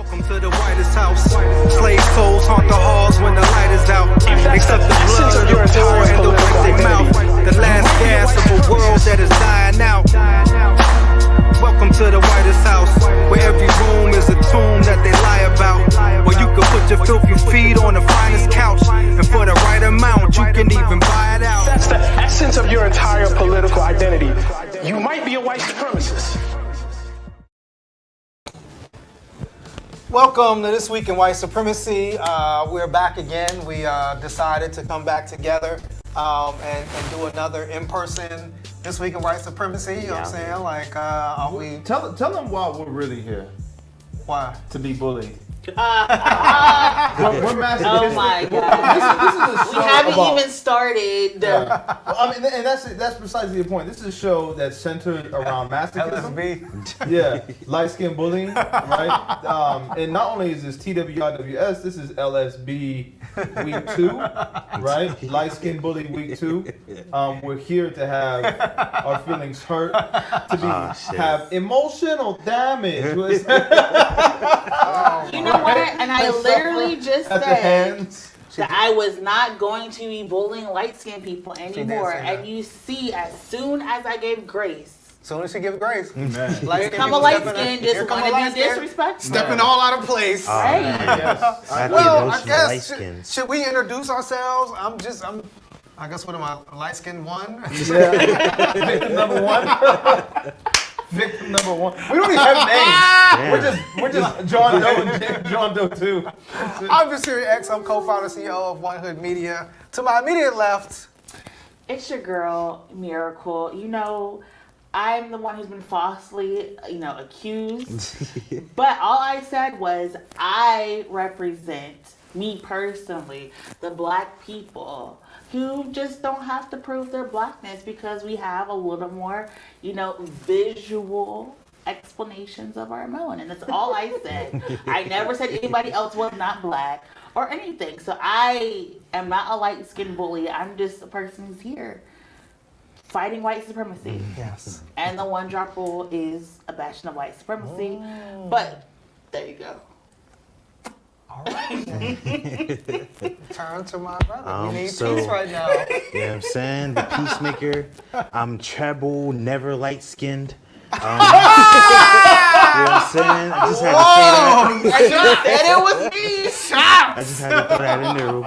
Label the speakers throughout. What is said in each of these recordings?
Speaker 1: Welcome to the whitest house. Slave souls haunt the halls when the light is out. Except the blood of the poor and the wicked mouth. The last gas of a world that is dying out. Welcome to the whitest house, where every room is a tomb that they lie about. Where you can put your filthy feet on the finest couch, and for the right amount, you can even buy it out.
Speaker 2: That's the essence of your entire political identity. You might be a white supremacist.
Speaker 1: Welcome to This Week in White Supremacy. We're back again. We decided to come back together and do another in-person This Week in White Supremacy. You know what I'm saying? Like, are we...
Speaker 3: Tell them why we're really here.
Speaker 1: Why?
Speaker 3: To be bullied.
Speaker 4: We're masters. Oh my God!
Speaker 3: This is a show
Speaker 4: we haven't even started.
Speaker 3: Yeah. I mean, and that's precisely the point. This is a show that's centered around masochism.
Speaker 1: LSB.
Speaker 3: Yeah, light skin bullying, right? And not only is this TWIWS, this is LSB week 2, right? Light skin bully week 2. We're here to have our feelings hurt, to have emotional damage.
Speaker 4: You know what? And I literally just said that I was not going to be bullying light-skinned people anymore. And you see, as soon as I gave grace,
Speaker 1: as soon as you give grace,
Speaker 4: here come a light-skinned, just want to be disrespectful.
Speaker 1: Stepping all out of place.
Speaker 4: Right.
Speaker 1: Well, I guess, should we introduce ourselves? I guess, what am I, light-skinned one?
Speaker 3: Yeah. Victim number 1. Victim number 1. We don't even have names. We're just John Doe and John Doe 2.
Speaker 1: I'm Visiri X. I'm co-founder and CEO of One Hood Media. To my immediate left,
Speaker 4: it's your girl, Miracle. You know, I'm the one who's been falsely, accused. But all I said was I represent, me personally, the Black people who just don't have to prove their Blackness because we have a little more, visual explanations of our melanin. That's all I said. I never said anybody else was not Black or anything. So I am not a light-skinned bully. I'm just a person who's here fighting white supremacy.
Speaker 1: Yes.
Speaker 4: And the one drop rule is a bastion of white supremacy. Oh. But there you go.
Speaker 1: All right. Turn to my brother. We need peace right now.
Speaker 5: You know what I'm saying? The peacemaker. I'm treble, never light-skinned. You know what I'm saying? I just had to say that.
Speaker 4: I just said it was me. Stop.
Speaker 5: I just had to throw that in there real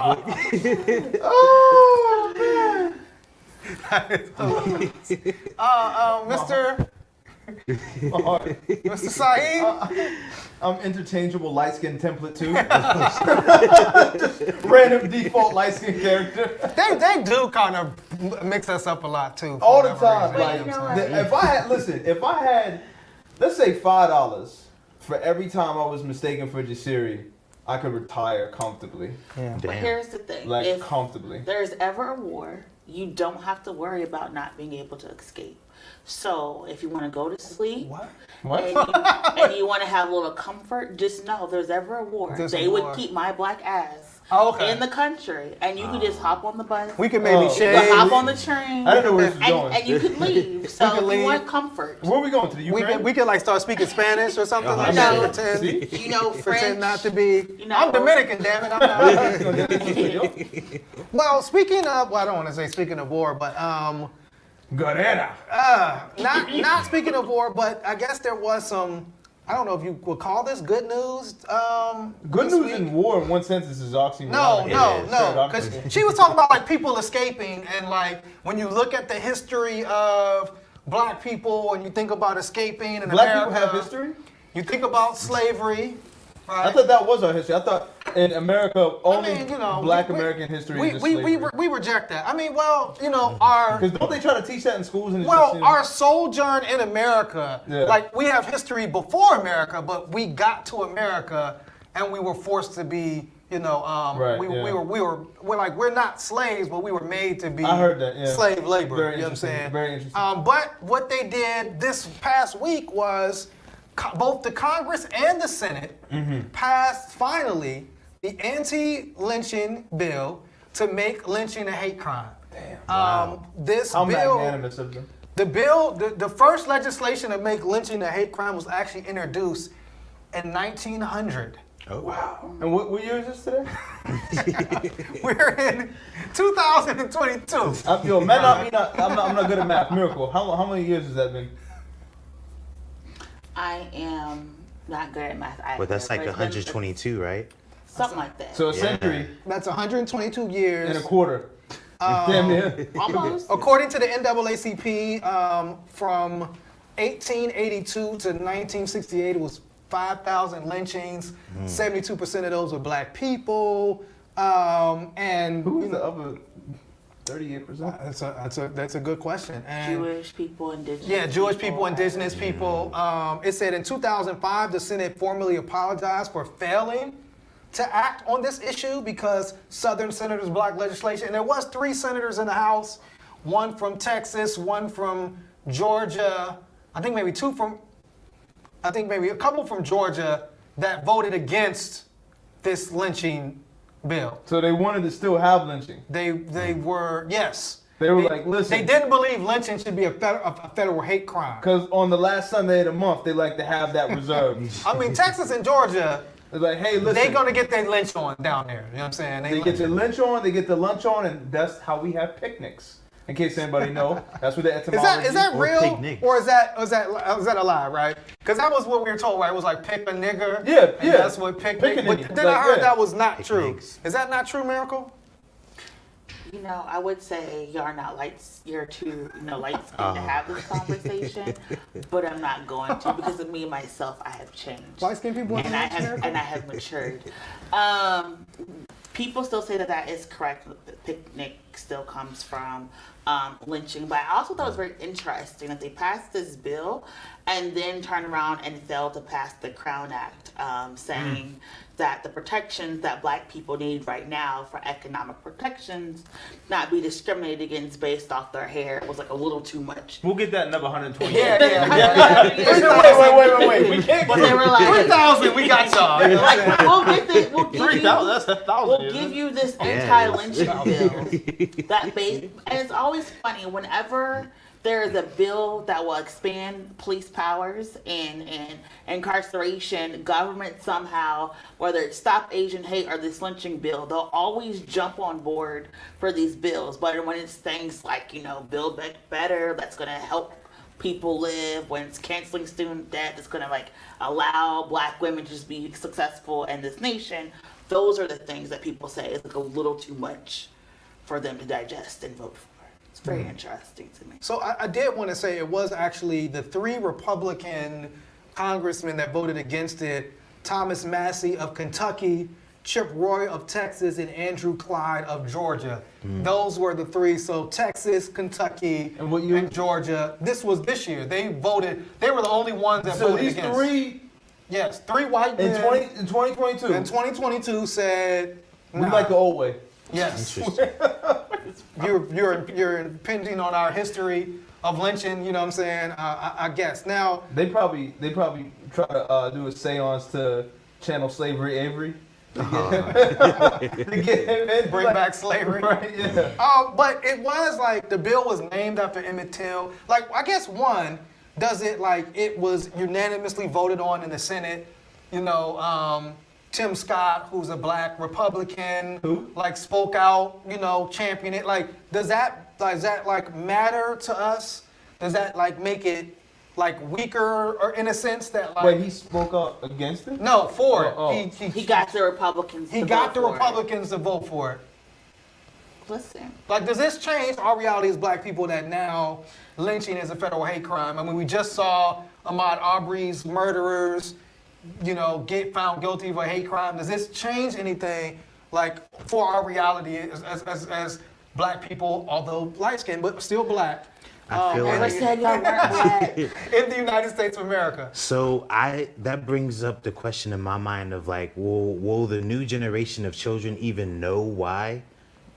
Speaker 5: quick.
Speaker 1: Oh, man. Mr. Saeed?
Speaker 3: I'm interchangeable light skin template too. Just random default light skin character.
Speaker 1: They do kind of mix us up a lot too.
Speaker 3: All the time. If I had, let's say $5 for every time I was mistaken for Jasiri, I could retire comfortably.
Speaker 1: Yeah.
Speaker 4: But here's the thing.
Speaker 3: Like, comfortably.
Speaker 4: If there's ever a war, you don't have to worry about not being able to escape. So if you want to go to sleep and you want to have a little comfort, just know if there's ever a war, they would keep my Black ass in the country, and you could just hop on the bus.
Speaker 1: We could maybe shave.
Speaker 4: You could hop on the train.
Speaker 3: I don't know where this is going.
Speaker 4: And you could leave. So if you want comfort.
Speaker 3: Where are we going, to the Ukraine?
Speaker 1: We could like start speaking Spanish or something like that. Pretend.
Speaker 4: French.
Speaker 1: Pretend not to be. I'm Dominican, damn it. I'm not. Well, speaking of, I don't want to say speaking of war, but
Speaker 3: Guerrera.
Speaker 1: Not speaking of war, but I guess there was some, I don't know if you would call this good news.
Speaker 3: Good news in war, in one sense, is oxymoron.
Speaker 1: No. Because she was talking about like people escaping, and like when you look at the history of Black people and you think about escaping in
Speaker 3: Black
Speaker 1: America,
Speaker 3: people have history?
Speaker 1: You think about slavery. Right.
Speaker 3: I thought that was our history. I thought in America only Black American history is slavery.
Speaker 1: We reject that. I mean, our...
Speaker 3: Because don't they try to teach that in schools? And
Speaker 1: our sojourn in America, like we have history before America, but we got to America and we were forced to be, we're not slaves, but we were made to be slave labor.
Speaker 3: Very
Speaker 1: you know what I'm saying?
Speaker 3: Very interesting.
Speaker 1: But what they did this past week was both the Congress and the Senate passed finally the anti-lynching bill to make lynching a hate crime.
Speaker 3: Damn.
Speaker 1: How
Speaker 3: magnanimous of them.
Speaker 1: The bill, the first legislation to make lynching a hate crime was actually introduced
Speaker 6: in 1900.
Speaker 5: Oh wow.
Speaker 3: And what year is this today?
Speaker 6: We're in 2022.
Speaker 3: Yo, man, I'm not good at math. Miracle. How many years has that been?
Speaker 4: I am not good at math either.
Speaker 5: But that's like
Speaker 4: but it's been
Speaker 5: 122, right?
Speaker 4: Something like that.
Speaker 3: So a century
Speaker 6: That's 122 years.
Speaker 3: and a quarter. Damn near.
Speaker 4: Almost.
Speaker 6: According to the NAACP, from 1882 to 1968, it was 5,000 lynchings. 72% of those were black people. And
Speaker 3: Who's the other 38%?
Speaker 6: that's a good question. And
Speaker 4: Jewish people, indigenous
Speaker 6: yeah, Jewish people, indigenous people. It said in 2005, the Senate formally apologized for failing to act on this issue because Southern senators blocked legislation. And there was 3 senators in the House, one from Texas, one from Georgia, I think maybe a couple from Georgia that voted against this lynching bill.
Speaker 3: So they wanted to still have lynching.
Speaker 6: They were, yes.
Speaker 3: They were like, listen.
Speaker 6: They didn't believe lynching should be a federal hate crime.
Speaker 3: Because on the last Sunday of the month, they like to have that reserved.
Speaker 6: I mean, Texas and Georgia,
Speaker 3: It's like, hey, listen.
Speaker 6: they're going to get their lynch on down there. You know what I'm saying?
Speaker 3: They get their lynch on, they get the lunch on, and that's how we have picnics. In case anybody know, that's what the etymology.
Speaker 6: Is that
Speaker 5: Or
Speaker 6: real,
Speaker 5: picnic.
Speaker 6: or is that a lie, right? Because that was what we were told, right? It was like pick a nigger.
Speaker 3: Yeah,
Speaker 6: and
Speaker 3: yeah.
Speaker 6: That's what picnic.
Speaker 3: Pick a
Speaker 6: But
Speaker 3: nigger.
Speaker 6: then I
Speaker 3: Like,
Speaker 6: heard
Speaker 3: yeah.
Speaker 6: that was not
Speaker 5: Picnics.
Speaker 6: true. Is that not true, Miracle?
Speaker 4: You know, I would say you're too light skinned to have this conversation, but I'm not going to because of me myself. I have changed,
Speaker 6: Light skinned people
Speaker 4: and I have matured. People still say that is correct. The picnic still comes from lynching, but I also thought it was very interesting that they passed this bill and then turned around and failed to pass the Crown Act, saying that the protections that black people need right now for economic protections not be discriminated against based off their hair was like a little too much.
Speaker 3: We'll get that number 120.
Speaker 6: Yeah. Wait.
Speaker 3: We can't
Speaker 4: But they were like,
Speaker 6: 3,000, we got y'all. You know what I'm saying?
Speaker 4: we'll give
Speaker 3: 3,000. That's 1,000.
Speaker 4: We'll give you this anti-lynching bill and it's always funny whenever there is a bill that will expand police powers and incarceration, government somehow, whether it's Stop Asian Hate or this lynching bill, they'll always jump on board for these bills. But when it's things like, Build Back Better, that's going to help people live, when it's canceling student debt, that's going to allow black women to just be successful in this nation, those are the things that people say is a little too much for them to digest and vote for. It's very interesting to me.
Speaker 6: So I did want to say it was actually the 3 Republican congressmen that voted against it: Thomas Massey of Kentucky, Chip Roy of Texas, and Andrew Clyde of Georgia. Those were the 3. So Texas, Kentucky,
Speaker 3: And what year?
Speaker 6: and Georgia. This was this year. They voted. They were the only ones that
Speaker 3: So
Speaker 6: voted
Speaker 3: these
Speaker 6: against.
Speaker 3: 3
Speaker 6: Yes, 3 white
Speaker 3: in
Speaker 6: men
Speaker 3: 2022.
Speaker 6: in 2022 said,
Speaker 3: We
Speaker 6: nah.
Speaker 3: like the old way.
Speaker 6: Yes.
Speaker 5: Interesting.
Speaker 6: You're impinging on our history of lynching, you know what I'm saying? I guess. Now,
Speaker 3: They probably try to do a seance to channel Slavery Avery. To get him in.
Speaker 6: bring back slavery.
Speaker 3: Right, yeah.
Speaker 6: But it was like the bill was named after Emmett Till. Like, I guess one, does it like it was unanimously voted on in the Senate? Tim Scott, who's a black Republican, spoke out, championed it. Like, does that matter to us? Does that make it weaker, or in a sense that
Speaker 3: Wait, he spoke out against it?
Speaker 6: no, for it.
Speaker 3: Oh.
Speaker 4: He got the Republicans.
Speaker 6: He
Speaker 4: to
Speaker 6: got the
Speaker 4: vote for it.
Speaker 6: Republicans to vote for it.
Speaker 4: Listen,
Speaker 6: Does this change our reality as black people that now lynching is a federal hate crime? I mean, we just saw Ahmaud Arbery's murderers, get found guilty of a hate crime. Does this change anything, for our reality as black people, although light-skinned, but still black?
Speaker 5: I feel
Speaker 4: never
Speaker 5: like
Speaker 4: said y'all weren't black.
Speaker 6: In the United States of America.
Speaker 5: so. That brings up the question in my mind of will the new generation of children even know why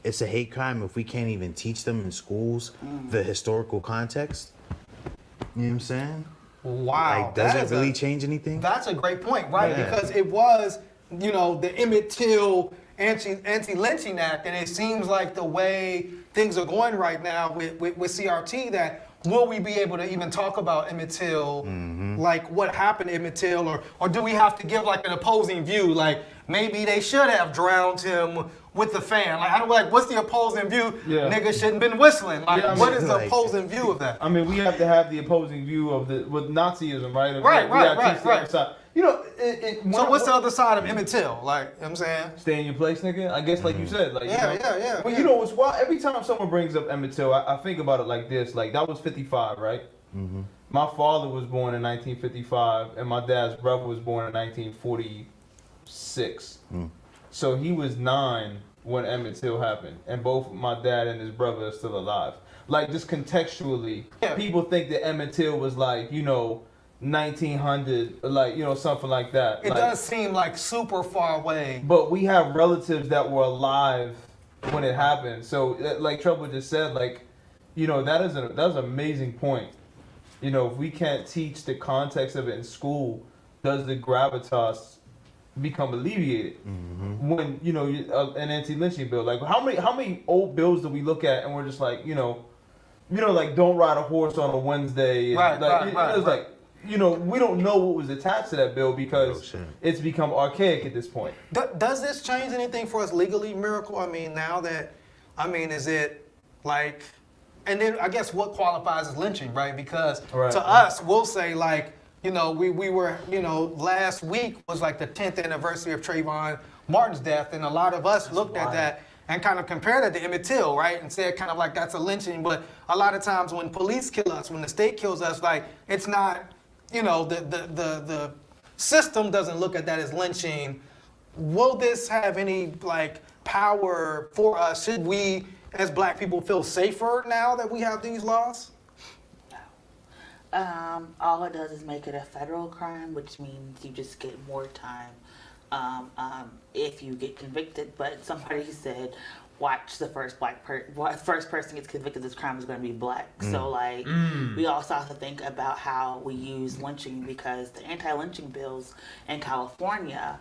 Speaker 5: it's a hate crime if we can't even teach them in schools the historical context? You know what I'm saying?
Speaker 6: Wow.
Speaker 5: Does
Speaker 6: that
Speaker 5: it
Speaker 6: is
Speaker 5: really change anything?
Speaker 6: That's a great point, right?
Speaker 5: Yeah.
Speaker 6: Because it was, the Emmett Till Anti-lynching Act, and it seems like the way things are going right now with CRT, that will we be able to even talk about Emmett Till, like what happened to Emmett Till, or do we have to give like an opposing view, like maybe they should have drowned him with the fan? Like, I don't like, what's the opposing view?
Speaker 3: Yeah.
Speaker 6: Niggas shouldn't been whistling. Like,
Speaker 3: Yeah, I
Speaker 6: what
Speaker 3: mean,
Speaker 6: is the
Speaker 5: like-
Speaker 6: opposing view of that?
Speaker 3: I mean, we have to have the opposing view of with Nazism, right?
Speaker 6: Right,
Speaker 3: We gotta
Speaker 6: right,
Speaker 3: teach the
Speaker 6: right.
Speaker 3: other side. You know,
Speaker 6: So what's the other side of Emmett Till? Like, you know what I'm saying?
Speaker 3: Stay in your place, nigga. I guess, like you said, like
Speaker 6: Yeah,
Speaker 3: you know,
Speaker 6: yeah.
Speaker 3: But you know what's wild? Every time someone brings up Emmett Till, I think about it like this: like that was 55, right? My father was born in 1955, and my dad's brother was born in 1946. So he was 9 when Emmett Till happened, and both my dad and his brother are still alive. Like, just contextually, people think that Emmett Till was like, you know, 1900, like, you know, something like that.
Speaker 6: It
Speaker 3: like,
Speaker 6: does seem like super far away.
Speaker 3: But we have relatives that were alive when it happened. So, like Trouble just said, like, you know, that's an amazing point. You know, if we can't teach the context of it in school, does the gravitas become alleviated? When, you know, an anti-lynching bill, like how many old bills do we look at and we're just like, you know, like don't ride a horse on a Wednesday. And
Speaker 6: Right,
Speaker 3: like,
Speaker 6: right.
Speaker 3: It was like, you know, we don't know what was attached to that bill because it's become archaic at this point.
Speaker 6: Does this change anything for us legally, Miracle? I mean, now that, I mean, is it like, and then I guess what qualifies as lynching, right? Because to us, we'll say like, you know, we were, you know, last week was like the 10th anniversary of Trayvon Martin's death, and a lot of us looked at that and kind of compared it to Emmett Till, right? And said kind of like that's a lynching, but a lot of times when police kill us, when the state kills us, like it's not, you know, the system doesn't look at that as lynching. Will this have any like power for us? Should we, as Black people, feel safer now that we have these laws?
Speaker 4: All it does is make it a federal crime, which means you just get more time if you get convicted. But somebody said, watch the first first person gets convicted of this crime is going to be Black. So like we also have to think about how we use lynching, because the anti-lynching bills in California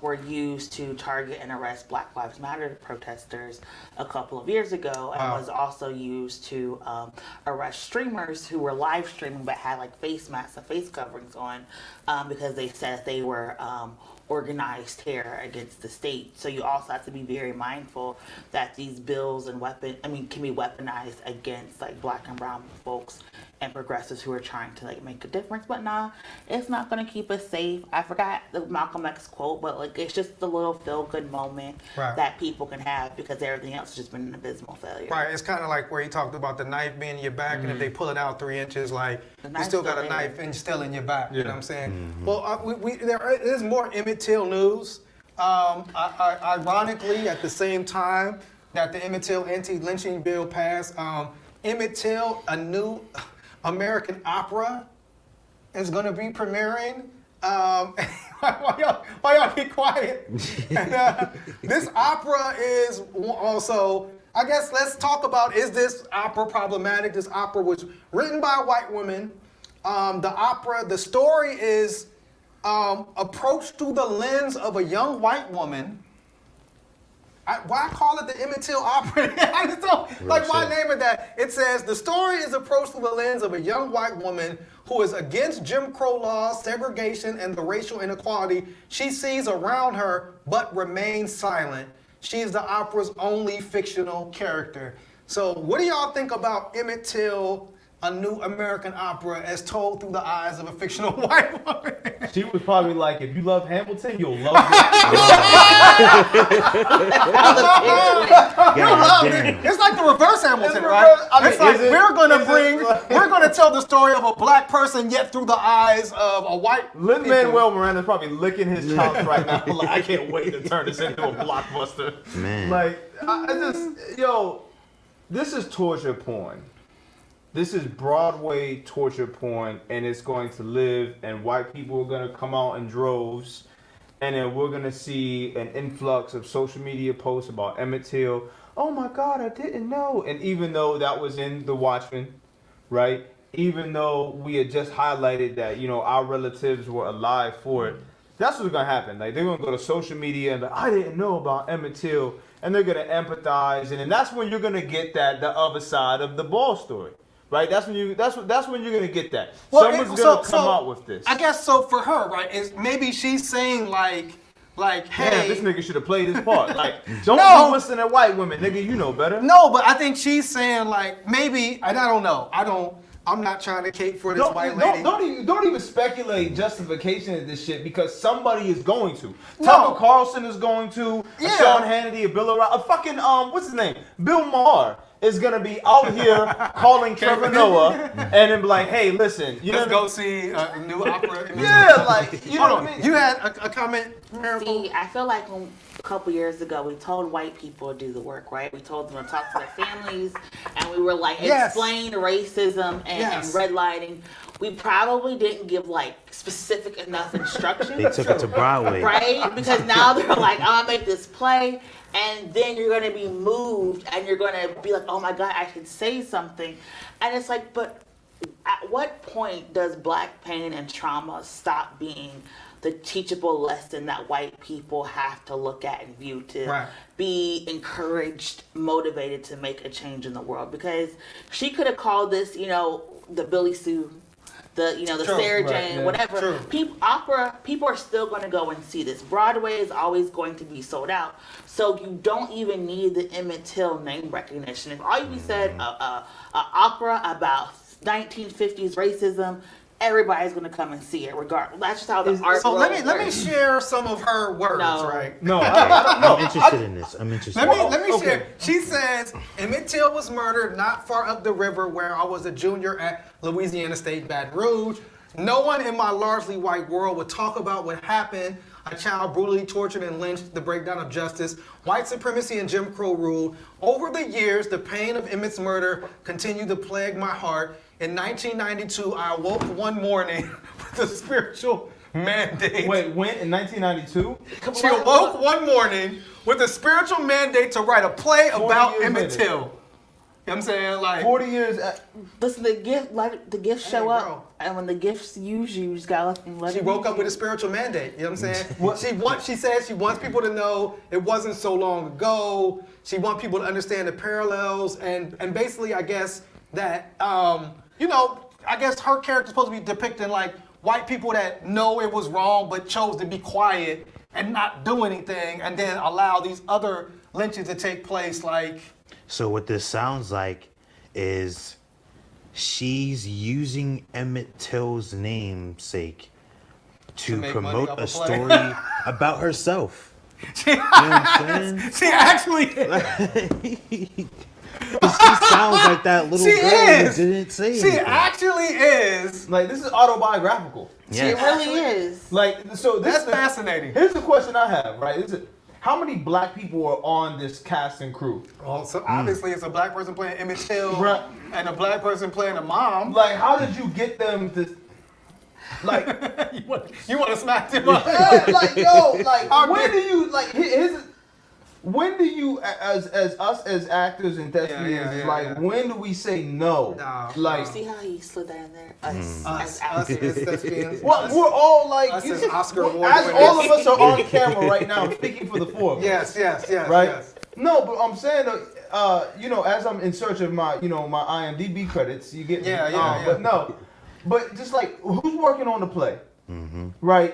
Speaker 4: were used to target and arrest Black Lives Matter protesters a couple of years ago, and was also used to arrest streamers who were live streaming but had like face masks and face coverings on because they said they were organized terror against the state. So you also have to be very mindful that these bills and can be weaponized against like Black and brown folks and progressives who are trying to like make a difference. But nah, it's not gonna keep us safe. I forgot the Malcolm X quote, but like it's just a little feel-good moment that people can have, because everything else has just been an abysmal failure.
Speaker 6: Right, it's kind of like where he talked about the knife being in your back, and if they pull it out 3 inches, like you still got a knife and still in your back. You know what I'm saying? Well, there is more Emmett Till news. Ironically, at the same time that the Emmett Till anti-lynching bill passed, Emmett Till, a new American opera, is going to be premiering. Why y'all get quiet? And, this opera is also, I guess let's talk about, is this opera problematic? This opera was written by a white woman. The story is approached through the lens of a young white woman. Why call it the Emmett Till opera? I just don't, like, why name it that? It says, the story is approached through the lens of a young white woman who is against Jim Crow laws, segregation, and the racial inequality she sees around her, but remains silent. She is the opera's only fictional character. So what do y'all think about Emmett Till, a new American opera as told through the eyes of a fictional white woman?
Speaker 3: She was probably like, if you love Hamilton, you'll love it.
Speaker 6: It's like the reverse Hamilton, right? It's like we're gonna tell the story of a Black person, yet through the eyes of a white.
Speaker 3: Lin-Manuel Miranda's probably licking his chops right now. Like, I can't wait to turn this into a blockbuster.
Speaker 5: Man.
Speaker 3: Like, this is torture porn. This is Broadway torture porn, and it's going to live, and white people are going to come out in droves, and then we're going to see an influx of social media posts about Emmett Till. Oh my God, I didn't know. And even though that was in The Watchmen, right? Even though we had just highlighted that, you know, our relatives were alive for it, that's what's going to happen. Like, they're going to go to social media and be like, I didn't know about Emmett Till, and they're going to empathize, and then that's when you're going to get the other side of the ball story. right? That's when you're gonna get that.
Speaker 6: Well,
Speaker 3: Someone's gonna come out with this.
Speaker 6: I guess so for her, right? Is maybe she's saying like, hey,
Speaker 3: Damn, this nigga should have played his part. Like, don't
Speaker 6: No.
Speaker 3: be listening to white women, nigga. You know better.
Speaker 6: No, but I think she's saying like maybe, and I don't know. I'm not trying to cape for this white lady.
Speaker 3: Don't even speculate justification of this shit because somebody is going to.
Speaker 6: No.
Speaker 3: Tucker Carlson is going to.
Speaker 6: Yeah.
Speaker 3: Sean Hannity, a Bill O'Reilly, a fucking what's his name? Bill Maher is gonna be out here calling Trevor Noah and then be like, hey, listen, you
Speaker 6: Let's
Speaker 3: know,
Speaker 6: go see a new opera.
Speaker 3: yeah, like you know
Speaker 6: Hold
Speaker 3: what I
Speaker 6: on.
Speaker 3: mean.
Speaker 6: You had a comment, Miracle?
Speaker 4: See, I feel like a couple years ago, we told white people to do the work, right? We told them to talk to their families, and we were like,
Speaker 6: Yes.
Speaker 4: explain racism and
Speaker 6: Yes.
Speaker 4: redlining. We probably didn't give like specific enough instructions.
Speaker 5: They took it to Broadway.
Speaker 4: Right? Because now they're like, I'm gonna make this play, and then you're gonna be moved, and you're gonna be like, oh my God, I should say something. And it's like, but at what point does Black pain and trauma stop being the teachable lesson that white people have to look at and view to
Speaker 6: Right.
Speaker 4: be encouraged, motivated to make a change in the world? Because she could have called this, the Billy Sue, the
Speaker 6: True.
Speaker 4: Sarah
Speaker 3: Right,
Speaker 4: Jane,
Speaker 3: yeah.
Speaker 4: whatever.
Speaker 6: True.
Speaker 4: People are still going to go and see this. Broadway is always going to be sold out, so you don't even need the Emmett Till name recognition. If all you said a opera about 1950s racism, everybody's going to come and see it, regardless. That's just how the art.
Speaker 6: So let
Speaker 4: world
Speaker 6: me
Speaker 4: works.
Speaker 6: share some of her words,
Speaker 4: No.
Speaker 6: right?
Speaker 3: No, I don't know.
Speaker 5: I'm interested in this. I'm interested.
Speaker 6: Let me
Speaker 3: Okay.
Speaker 6: share. She says Emmett Till was murdered not far up the river where I was a junior at Louisiana State Baton Rouge. No one in my largely white world would talk about what happened. A child brutally tortured and lynched, the breakdown of justice, white supremacy and Jim Crow rule. Over the years, the pain of Emmett's murder continued to plague my heart. In 1992, I awoke one morning with a spiritual mandate.
Speaker 3: Wait, when in 1992?
Speaker 6: She awoke one morning with a spiritual mandate to write a play
Speaker 3: 40
Speaker 6: about
Speaker 3: years
Speaker 6: Emmett
Speaker 3: later.
Speaker 6: Till. You know what I'm saying? Like,
Speaker 3: 40 years.
Speaker 4: Listen, the gifts show
Speaker 6: bro.
Speaker 4: up, and when the gifts use you, you just gotta let
Speaker 6: she
Speaker 4: them
Speaker 6: woke
Speaker 4: use
Speaker 6: up with a spiritual mandate. You know what I'm saying? She said she wants people to know it wasn't so long ago. She wants people to understand the parallels and basically, I guess, that, I guess her character's supposed to be depicting like white people that know it was wrong but chose to be quiet and not do anything and then allow these other lynchings to take place like...
Speaker 5: So what this sounds like is she's using Emmett Till's namesake to
Speaker 6: make money
Speaker 5: promote
Speaker 6: off
Speaker 5: a
Speaker 6: a play.
Speaker 5: story about herself. You know what I'm saying?
Speaker 6: She actually...
Speaker 5: She sounds like that little
Speaker 6: She
Speaker 5: girl
Speaker 6: is.
Speaker 5: who didn't say
Speaker 6: She
Speaker 5: anything.
Speaker 6: actually is.
Speaker 3: Like, this is autobiographical.
Speaker 4: It really is.
Speaker 3: Like, so this
Speaker 6: That's
Speaker 3: is
Speaker 6: fascinating.
Speaker 3: Here's the question I have, right? How many black people are on this cast and crew?
Speaker 6: Well, so obviously it's a black person playing Emmett Till
Speaker 3: Right.
Speaker 6: and a black person playing a mom.
Speaker 3: Like, how did you get them to, like,
Speaker 6: You want to smack them up?
Speaker 3: like, yo, like,
Speaker 6: How
Speaker 3: when
Speaker 6: dare-
Speaker 3: do you, like, when do you, as us as actors and thespians, like, when do we say no?
Speaker 6: No.
Speaker 3: Like,
Speaker 4: See how he slid that in there? Us.
Speaker 6: Us
Speaker 4: As
Speaker 6: as thespians.
Speaker 3: well, we're all like,
Speaker 6: Us
Speaker 3: you
Speaker 6: as
Speaker 3: just-
Speaker 6: Oscar
Speaker 3: well,
Speaker 6: award
Speaker 3: as
Speaker 6: winners.
Speaker 3: all of us are on camera right now, I'm speaking for the four of us.
Speaker 6: Yes,
Speaker 3: Right?
Speaker 6: yes.
Speaker 3: No, but I'm saying, as I'm in search of my, my IMDb credits, you get me.
Speaker 6: Yeah.
Speaker 3: But no, but just like, who's working on the play, right?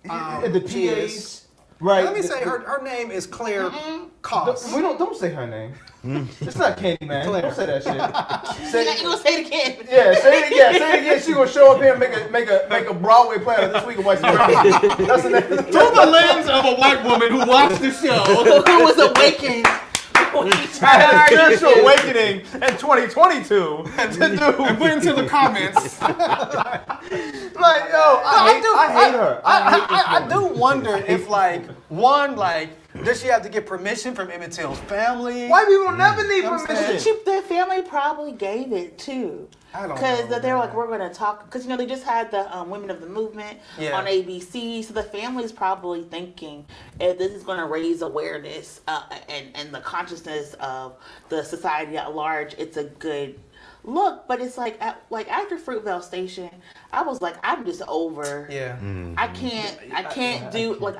Speaker 3: The
Speaker 6: she
Speaker 3: PAs,
Speaker 6: is.
Speaker 3: right?
Speaker 6: Let me say her name is Claire Koss.
Speaker 3: We don't say her name. It's not Candyman.
Speaker 6: Claire.
Speaker 3: Don't say that shit.
Speaker 4: you gonna say it again?
Speaker 3: Yeah, say it again. She gonna show up here and make a Broadway play of this week of White Supremacy. That's the name.
Speaker 6: Through the lens of a white woman who watched the show.
Speaker 4: Who was awakened?
Speaker 3: I had a spiritual awakening in 2022 to do.
Speaker 6: And put into the comments.
Speaker 3: Like, yo, I hate her.
Speaker 6: I do wonder if, does she have to get permission from Emmett Till's family?
Speaker 3: White people never need
Speaker 6: I'm
Speaker 3: permission.
Speaker 6: saying-
Speaker 4: Their family probably gave it too.
Speaker 6: I don't
Speaker 4: Because
Speaker 6: know,
Speaker 4: they were
Speaker 6: man.
Speaker 4: like, we're going to talk. Because, they just had the Women of the Movement on ABC. So the family's probably thinking, if this is going to raise awareness and the consciousness of the society at large, it's a good look. But it's like after Fruitvale Station, I was like, I'm just over.
Speaker 6: Yeah.
Speaker 4: I can't do like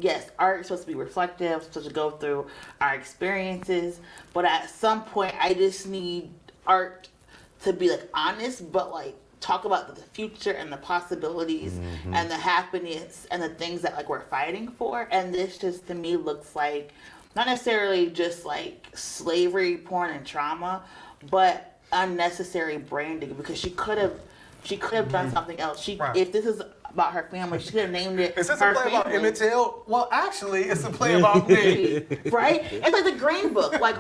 Speaker 4: yes, art is supposed to be reflective, supposed to go through our experiences, but at some point I just need art to be like honest, but like talk about the future and the possibilities and the happiness and the things that like we're fighting for. And this just to me looks like not necessarily just like slavery, porn, and trauma, but unnecessary branding, because she could have done something else. If this is about her family, she could have named it.
Speaker 6: Is this
Speaker 4: her
Speaker 6: a play about
Speaker 4: family.
Speaker 6: Emmett Till? Well, actually, it's a play about me.
Speaker 4: Right? It's like the Green Book. Like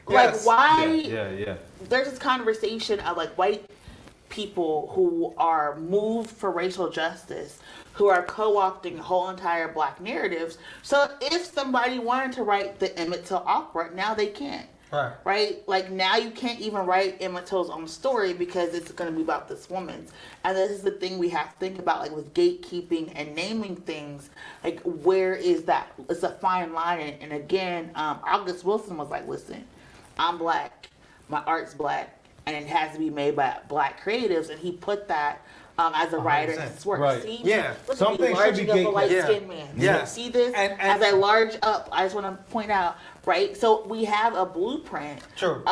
Speaker 6: Yes.
Speaker 4: why?
Speaker 3: Yeah.
Speaker 4: There's this conversation of like white people who are moved for racial justice, who are co-opting whole entire black narratives. So if somebody wanted to write the Emmett Till opera, now they can't. Right? Like now you can't even write Emmett Till's own story because it's going to be about this woman. And this is the thing we have to think about, like with gatekeeping and naming things, like where is that? It's a fine line. And again, August Wilson was like, listen, I'm black, my art's black, and it has to be made by black creatives, and he put that as a writer in his work.
Speaker 3: Right.
Speaker 4: See,
Speaker 6: Yeah.
Speaker 4: look
Speaker 3: Something
Speaker 4: at me,
Speaker 3: should be
Speaker 4: larging up a
Speaker 3: gatekept.
Speaker 4: light-skinned man.
Speaker 6: Yeah.
Speaker 4: See this?
Speaker 6: And
Speaker 4: as I large up, I just want to point out, right? So we have a blueprint.
Speaker 6: Sure.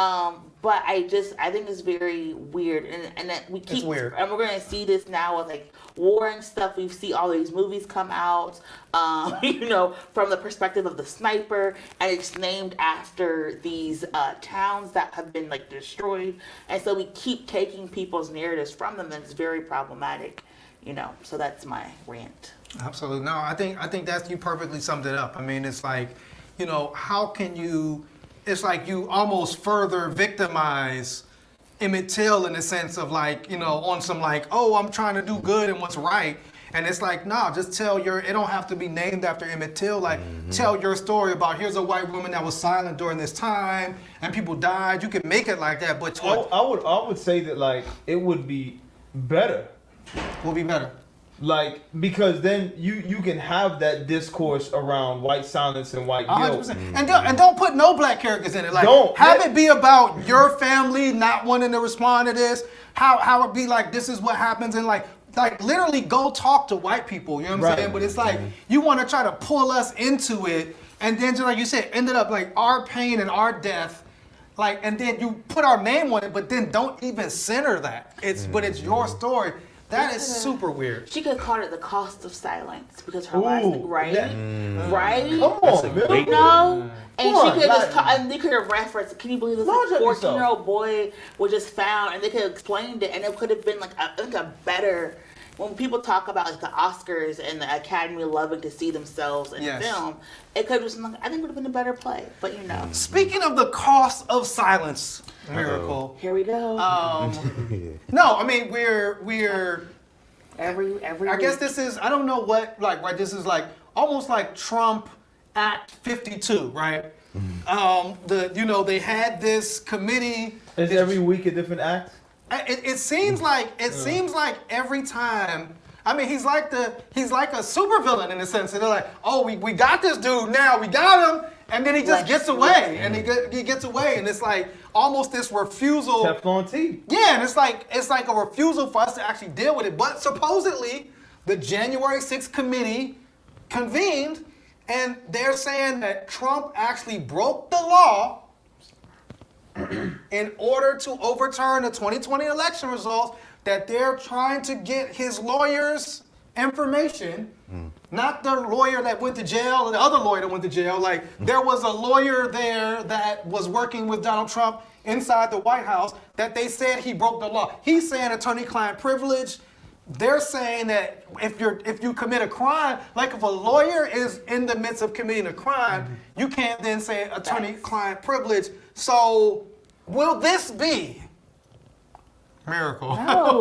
Speaker 4: But I think it's very weird, and that we keep,
Speaker 6: weird.
Speaker 4: and we're gonna see this now with like war and stuff. We see all these movies come out, from the perspective of the sniper, and it's named after these towns that have been like destroyed, and so we keep taking people's narratives from them, and it's very problematic, So that's my rant.
Speaker 6: Absolutely. No, I think that's, you perfectly summed it up. I mean, it's like, how can you? It's like you almost further victimize Emmett Till in the sense of like, on some like, oh, I'm trying to do good and what's right. And it's like, nah, just tell it don't have to be named after Emmett Till. Like, tell your story about here's a white woman that was silent during this time and people died. You can make it like that, but
Speaker 3: I would say that like it would be better.
Speaker 6: will be better.
Speaker 3: Like, because then you can have that discourse around white silence and white guilt.
Speaker 6: 100%. And don't put no black characters in it. Like,
Speaker 3: Don't.
Speaker 6: have it be about your family not wanting to respond to this. How it be like, this is what happens, and like literally go talk to white people. You know what I'm saying? But it's like you want to try to pull us into it, and then just like you said, ended up like our pain and our death. Like, and then you put our name on it, but then don't even center that. But it's your story. That is super weird.
Speaker 4: She could have called it the cost of silence because her last name, right? Right?
Speaker 3: Come on, man.
Speaker 4: And
Speaker 3: Come
Speaker 4: she
Speaker 3: on,
Speaker 4: could have
Speaker 3: like-
Speaker 4: just and they could have referenced. Can you believe this?
Speaker 3: Launch up
Speaker 4: 14-year-old boy was just found, and they could have explained it, and it could have been like a better. When people talk about like the Oscars and the Academy loving to see themselves in film, it could have just, I think, would have been a better play. But
Speaker 6: Speaking of the cost of silence, Miracle.
Speaker 4: Here we go.
Speaker 6: No, I mean we're.
Speaker 4: Every
Speaker 6: I guess this is, I don't know what, like, right, this is like almost like Trump Act 52, right? They had this committee.
Speaker 3: Is every week a different act?
Speaker 6: It seems like every time. I mean, he's like a supervillain in a sense. And they're like, oh, we got this dude now, we got him, and then he just gets away, and he gets away, and it's like almost this refusal.
Speaker 3: Teflon T.
Speaker 6: Yeah, and it's like a refusal for us to actually deal with it. But supposedly, the January 6th committee convened, and they're saying that Trump actually broke the law in order to overturn the 2020 election results, that they're trying to get his lawyer's information, not the lawyer that went to jail or the other lawyer that went to jail. Like, there was a lawyer there that was working with Donald Trump inside the White House that they said he broke the law. He's saying attorney-client privilege. They're saying that if you commit a crime, like if a lawyer is in the midst of committing a crime, you can't then say attorney-client privilege. So, will this be Miracle?
Speaker 4: No,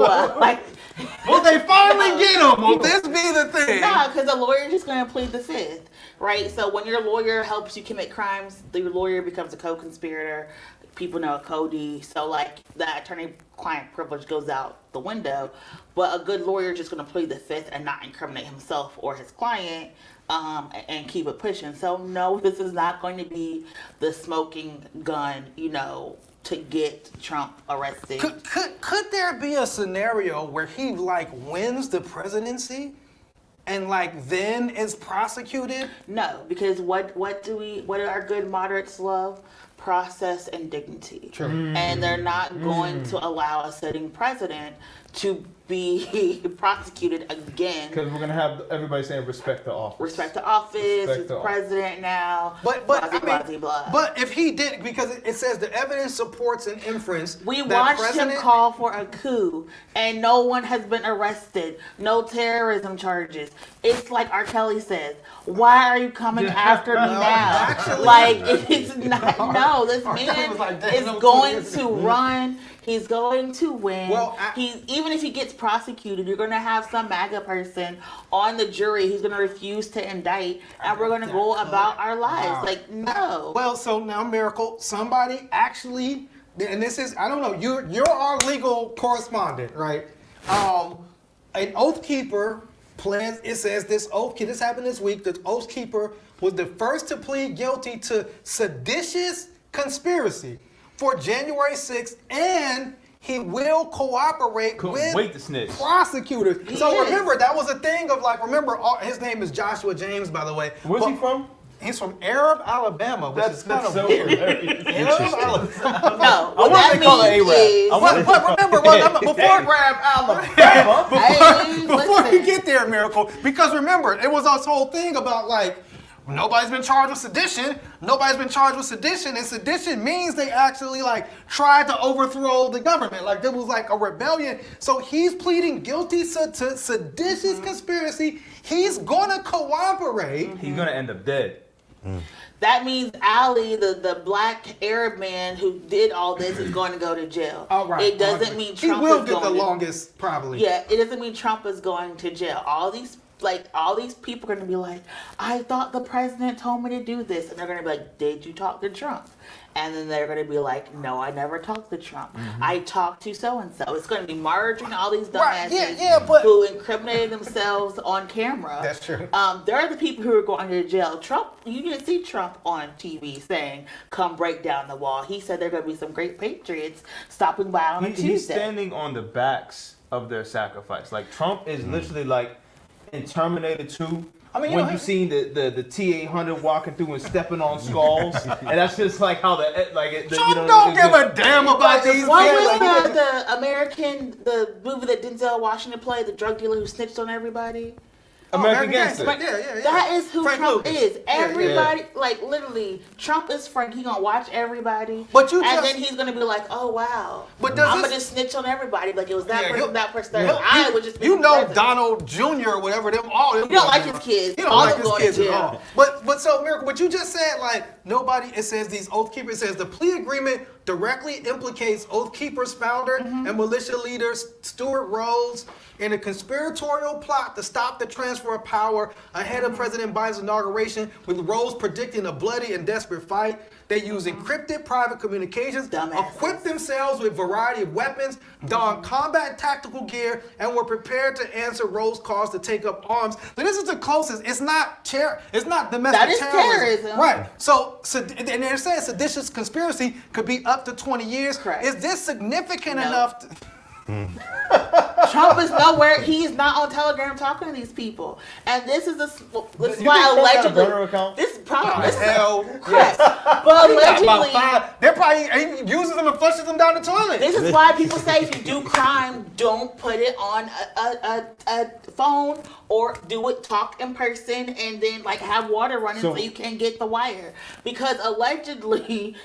Speaker 6: Will they finally get him? Will this be the thing?
Speaker 4: No, because the lawyer is just going to plead the fifth, right? So when your lawyer helps you commit crimes, the lawyer becomes a co-conspirator. People know a Cody, so like the attorney-client privilege goes out the window. But a good lawyer is just going to plead the fifth and not incriminate himself or his client, and keep it pushing. So no, this is not going to be the smoking gun, to get Trump arrested.
Speaker 6: Could there be a scenario where he like wins the presidency and like then is prosecuted?
Speaker 4: No, because what do our good moderates love? process and dignity.
Speaker 6: True.
Speaker 4: And they're not going to allow a sitting president to be prosecuted again.
Speaker 3: Because we're gonna have everybody saying respect the office.
Speaker 4: Respect the office.
Speaker 3: Respect
Speaker 4: He's
Speaker 3: the
Speaker 4: president now.
Speaker 6: But
Speaker 4: blah,
Speaker 6: I
Speaker 4: blah,
Speaker 6: mean,
Speaker 4: blah, blah.
Speaker 6: but if he did, because it says the evidence supports an inference.
Speaker 4: We
Speaker 6: that
Speaker 4: watched
Speaker 6: President,
Speaker 4: him call for a coup, and no one has been arrested. No terrorism charges. It's like R. Kelly says, why are you coming after me now?
Speaker 6: actually-
Speaker 4: Like, it's not, no, this
Speaker 6: R. Kelly
Speaker 4: man
Speaker 6: was like, "Damn,
Speaker 4: is
Speaker 6: no,
Speaker 4: going
Speaker 6: 20 years
Speaker 4: to
Speaker 6: ago."
Speaker 4: run. He's going to win.
Speaker 6: Well,
Speaker 4: Even if he gets prosecuted, you're going to have some MAGA person on the jury who's going to refuse to indict, and we're going to go about our lives.
Speaker 6: Wow.
Speaker 4: Like, no.
Speaker 6: Well, so now, Miracle, somebody actually, and this is, I don't know, you're our legal correspondent, right? An oath keeper plans, it says this happened this week, the oath keeper was the first to plead guilty to seditious conspiracy for January 6th, and he will cooperate
Speaker 3: Couldn't
Speaker 6: with
Speaker 3: wait to snitch.
Speaker 6: prosecutors.
Speaker 4: He
Speaker 6: So
Speaker 4: is.
Speaker 6: remember, that was a thing of like, his name is Joshua James, by the way.
Speaker 3: Where's he
Speaker 6: But-
Speaker 3: from?
Speaker 6: He's from Arab, Alabama, which is kind of
Speaker 3: so
Speaker 6: weird.
Speaker 3: hilarious.
Speaker 6: Arab, Alabama.
Speaker 4: No.
Speaker 3: I
Speaker 4: What
Speaker 3: want
Speaker 4: that
Speaker 3: to call it
Speaker 4: means
Speaker 3: A-Rap.
Speaker 4: is...
Speaker 3: I want
Speaker 6: But remember, before
Speaker 4: Hey,
Speaker 6: before we
Speaker 4: listen.
Speaker 6: get there, Miracle, because remember, it was this whole thing about like, nobody's been charged with sedition. Nobody's been charged with sedition, and sedition means they actually like tried to overthrow the government. Like there was like a rebellion. So he's pleading guilty to seditious conspiracy. He's gonna cooperate.
Speaker 3: He's gonna end up dead.
Speaker 4: That means Ali, the black Arab man who did all this, is going to go to jail.
Speaker 6: All right.
Speaker 4: It doesn't mean Trump
Speaker 6: he will
Speaker 4: is
Speaker 6: get the
Speaker 4: going to,
Speaker 6: longest, probably.
Speaker 4: Yeah, it doesn't mean Trump is going to jail. All these people are going to be like, I thought the president told me to do this. And they're going to be like, did you talk to Trump? And then they're going to be like, no, I never talked to Trump. I talked to so-and-so. It's going to be margin all these
Speaker 6: Right,
Speaker 4: dumbasses
Speaker 6: yeah, but-
Speaker 4: who incriminated themselves on camera.
Speaker 6: That's true.
Speaker 4: They're the people who are going to jail. Trump, you didn't see Trump on TV saying, come break down the wall. He said there are going to be some great patriots stopping by on a Tuesday.
Speaker 3: He's standing on the backs of their sacrifice. Like Trump is literally like in Terminator 2.
Speaker 6: I mean,
Speaker 3: when you seen the T-800 walking through and stepping on skulls, and that's just like how
Speaker 6: Trump don't give a damn about these
Speaker 4: What
Speaker 6: people.
Speaker 4: was the movie that Denzel Washington played, the drug dealer who snitched on everybody?
Speaker 3: American Gangster.
Speaker 6: Yeah.
Speaker 4: That is who
Speaker 6: Frank
Speaker 4: Trump
Speaker 6: Lucas.
Speaker 4: is.
Speaker 6: Yeah,
Speaker 4: Everybody, like literally, Trump is Frank. He gonna watch everybody,
Speaker 6: But you
Speaker 4: and
Speaker 6: just-
Speaker 4: then he's gonna be like, "Oh wow,
Speaker 6: But does
Speaker 4: I'm
Speaker 6: this-
Speaker 4: gonna snitch on everybody." Like it was that
Speaker 6: Yeah,
Speaker 4: person,
Speaker 6: he'll-
Speaker 4: that person.
Speaker 6: He'll-
Speaker 4: I would just. Be
Speaker 6: you
Speaker 4: the
Speaker 6: know
Speaker 4: president.
Speaker 6: Donald Jr. or whatever them all. Them
Speaker 4: You don't like
Speaker 6: boys,
Speaker 4: his kids.
Speaker 6: You don't
Speaker 4: All
Speaker 6: like
Speaker 4: them
Speaker 6: his
Speaker 4: going to
Speaker 6: kids at
Speaker 4: jail.
Speaker 6: all. But so Miracle, but you just said like nobody. It says these oath keepers. It says the plea agreement directly implicates oath keepers founder and militia leader Stuart Rhodes in a conspiratorial plot to stop the transfer of power ahead of President Biden's inauguration, with Rhodes predicting a bloody and desperate fight. They use encrypted private communications,
Speaker 4: Dumbasses.
Speaker 6: equipped themselves with a variety of weapons, donned combat and tactical gear, and were prepared to answer Rhodes' calls to take up arms. So this is the closest. It's not it's not domestic
Speaker 4: That is terrorism.
Speaker 6: Right. So and they're saying seditious conspiracy could be up to 20 years.
Speaker 4: Correct.
Speaker 6: Is this significant
Speaker 4: No.
Speaker 6: enough?
Speaker 4: Trump is nowhere. He is not on Telegram talking to these people, and this is
Speaker 3: You
Speaker 4: why
Speaker 3: think Trump got a
Speaker 4: allegedly
Speaker 3: burner account?
Speaker 4: this problem.
Speaker 6: Oh,
Speaker 4: This
Speaker 6: hell.
Speaker 4: correct, but allegedly.
Speaker 6: They're probably he uses them and flushes them down the toilet.
Speaker 4: This is why people say if you do crime, don't put it on a phone or do it talk in person and then like have water running so you can get the wire. Because allegedly,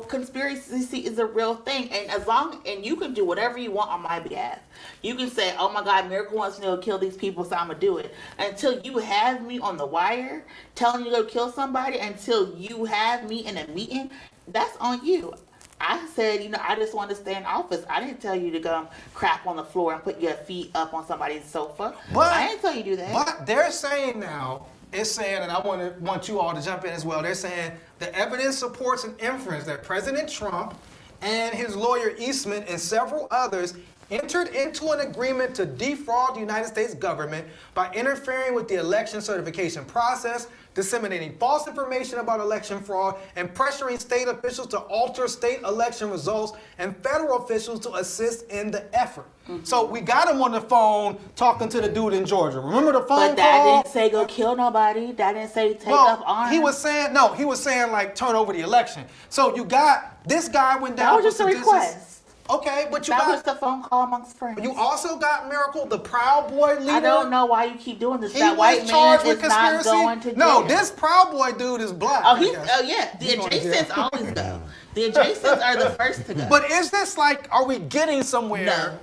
Speaker 4: conspiracy is a real thing, and you can do whatever you want on my behalf. You can say, oh my God, Miracle wants me to kill these people, so I'm gonna do it. Until you have me on the wire telling you to go kill somebody, until you have me in a meeting, that's on you. I said, I just want to stay in office. I didn't tell you to go crap on the floor and put your feet up on somebody's sofa. I didn't tell you to do that.
Speaker 6: But they're saying now, and I want you all to jump in as well. They're saying the evidence supports an inference that President Trump and his lawyer Eastman and several others entered into an agreement to defraud the United States government by interfering with the election certification process, disseminating false information about election fraud, and pressuring state officials to alter state election results and federal officials to assist in the effort. So we got him on the phone talking to the dude in Georgia. Remember the phone
Speaker 4: But that
Speaker 6: call?
Speaker 4: didn't say go kill nobody. That didn't say take up arms.
Speaker 6: he was saying like turn over the election. So you got this guy went down.
Speaker 4: That was just a request.
Speaker 6: Okay, but you
Speaker 4: That was
Speaker 6: got
Speaker 4: the phone call amongst friends.
Speaker 6: you also got Miracle, the Proud Boy leader.
Speaker 4: I don't know why you keep doing this.
Speaker 6: He
Speaker 4: That
Speaker 6: was
Speaker 4: white man
Speaker 6: charged
Speaker 4: is
Speaker 6: with
Speaker 4: not
Speaker 6: conspiracy.
Speaker 4: going to jail.
Speaker 6: No, this Proud Boy dude is black.
Speaker 4: Oh,
Speaker 6: I
Speaker 4: he's
Speaker 6: guess.
Speaker 4: yeah. The
Speaker 6: He's going to jail.
Speaker 4: adjacents always go. The adjacents are the first to go.
Speaker 6: But is this like, are we getting somewhere?
Speaker 4: No.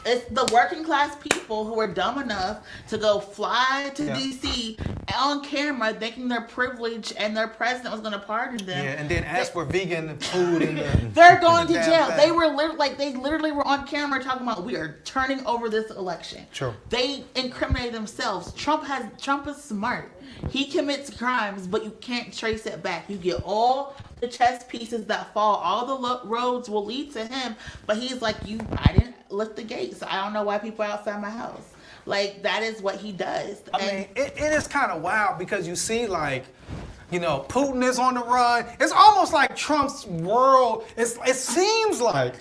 Speaker 4: It's the working class people who are dumb enough to go fly to DC on camera thinking they're privileged and their president was going to pardon them.
Speaker 6: Yeah, and then ask for vegan food in the.
Speaker 4: They're going to
Speaker 6: Damn
Speaker 4: jail.
Speaker 6: thing.
Speaker 4: They were they literally were on camera talking about we are turning over this election.
Speaker 6: True.
Speaker 4: They incriminated themselves. Trump is smart. He commits crimes, but you can't trace it back. You get all the chess pieces that fall. All the roads will lead to him, but he's like, I didn't lift the gates. I don't know why people are outside my house. Like, that is what he does.
Speaker 6: I mean, it is kind of wild because you see, like, you know, Putin is on the run. It's almost like Trump's world. It seems like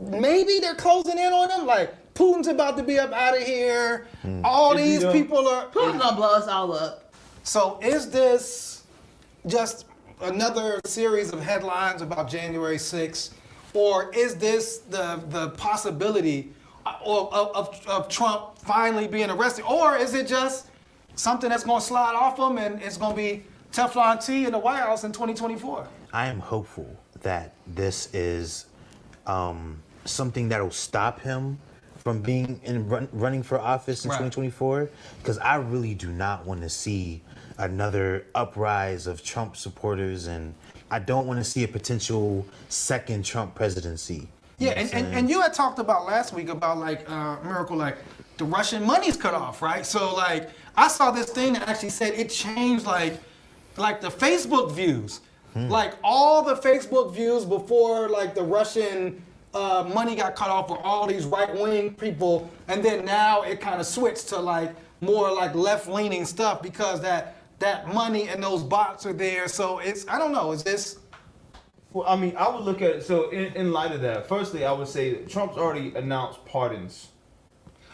Speaker 6: maybe they're closing in on him. Like, Putin's about to be up out of here. All
Speaker 3: If
Speaker 6: these
Speaker 3: you don't-
Speaker 6: people are.
Speaker 4: Putin's gonna blow us all up.
Speaker 6: So is this just another series of headlines about January 6th? Or is this the possibility of Trump finally being arrested? Or is it just something that's going to slide off him and it's going to be Teflon T in the White House in 2024?
Speaker 5: I am hopeful that this is something that will stop him from being running for office in
Speaker 6: Right.
Speaker 5: 2024, because I really do not want to see another uprise of Trump supporters, and I don't want to see a potential second Trump presidency.
Speaker 6: Yeah,
Speaker 5: You know what I'm
Speaker 6: and
Speaker 5: saying?
Speaker 6: you had talked about last week about like Miracle, like the Russian money's cut off, right? So like I saw this thing that actually said it changed like the Facebook views, like all the Facebook views before like the Russian money got cut off for all these right-wing people, and then now it kind of switched to like more like left-leaning stuff because that money and those bots are there. So it's, I don't know, is this?
Speaker 3: Well, I mean, I would look at it. So, in light of that, firstly, I would say that Trump's already announced pardons.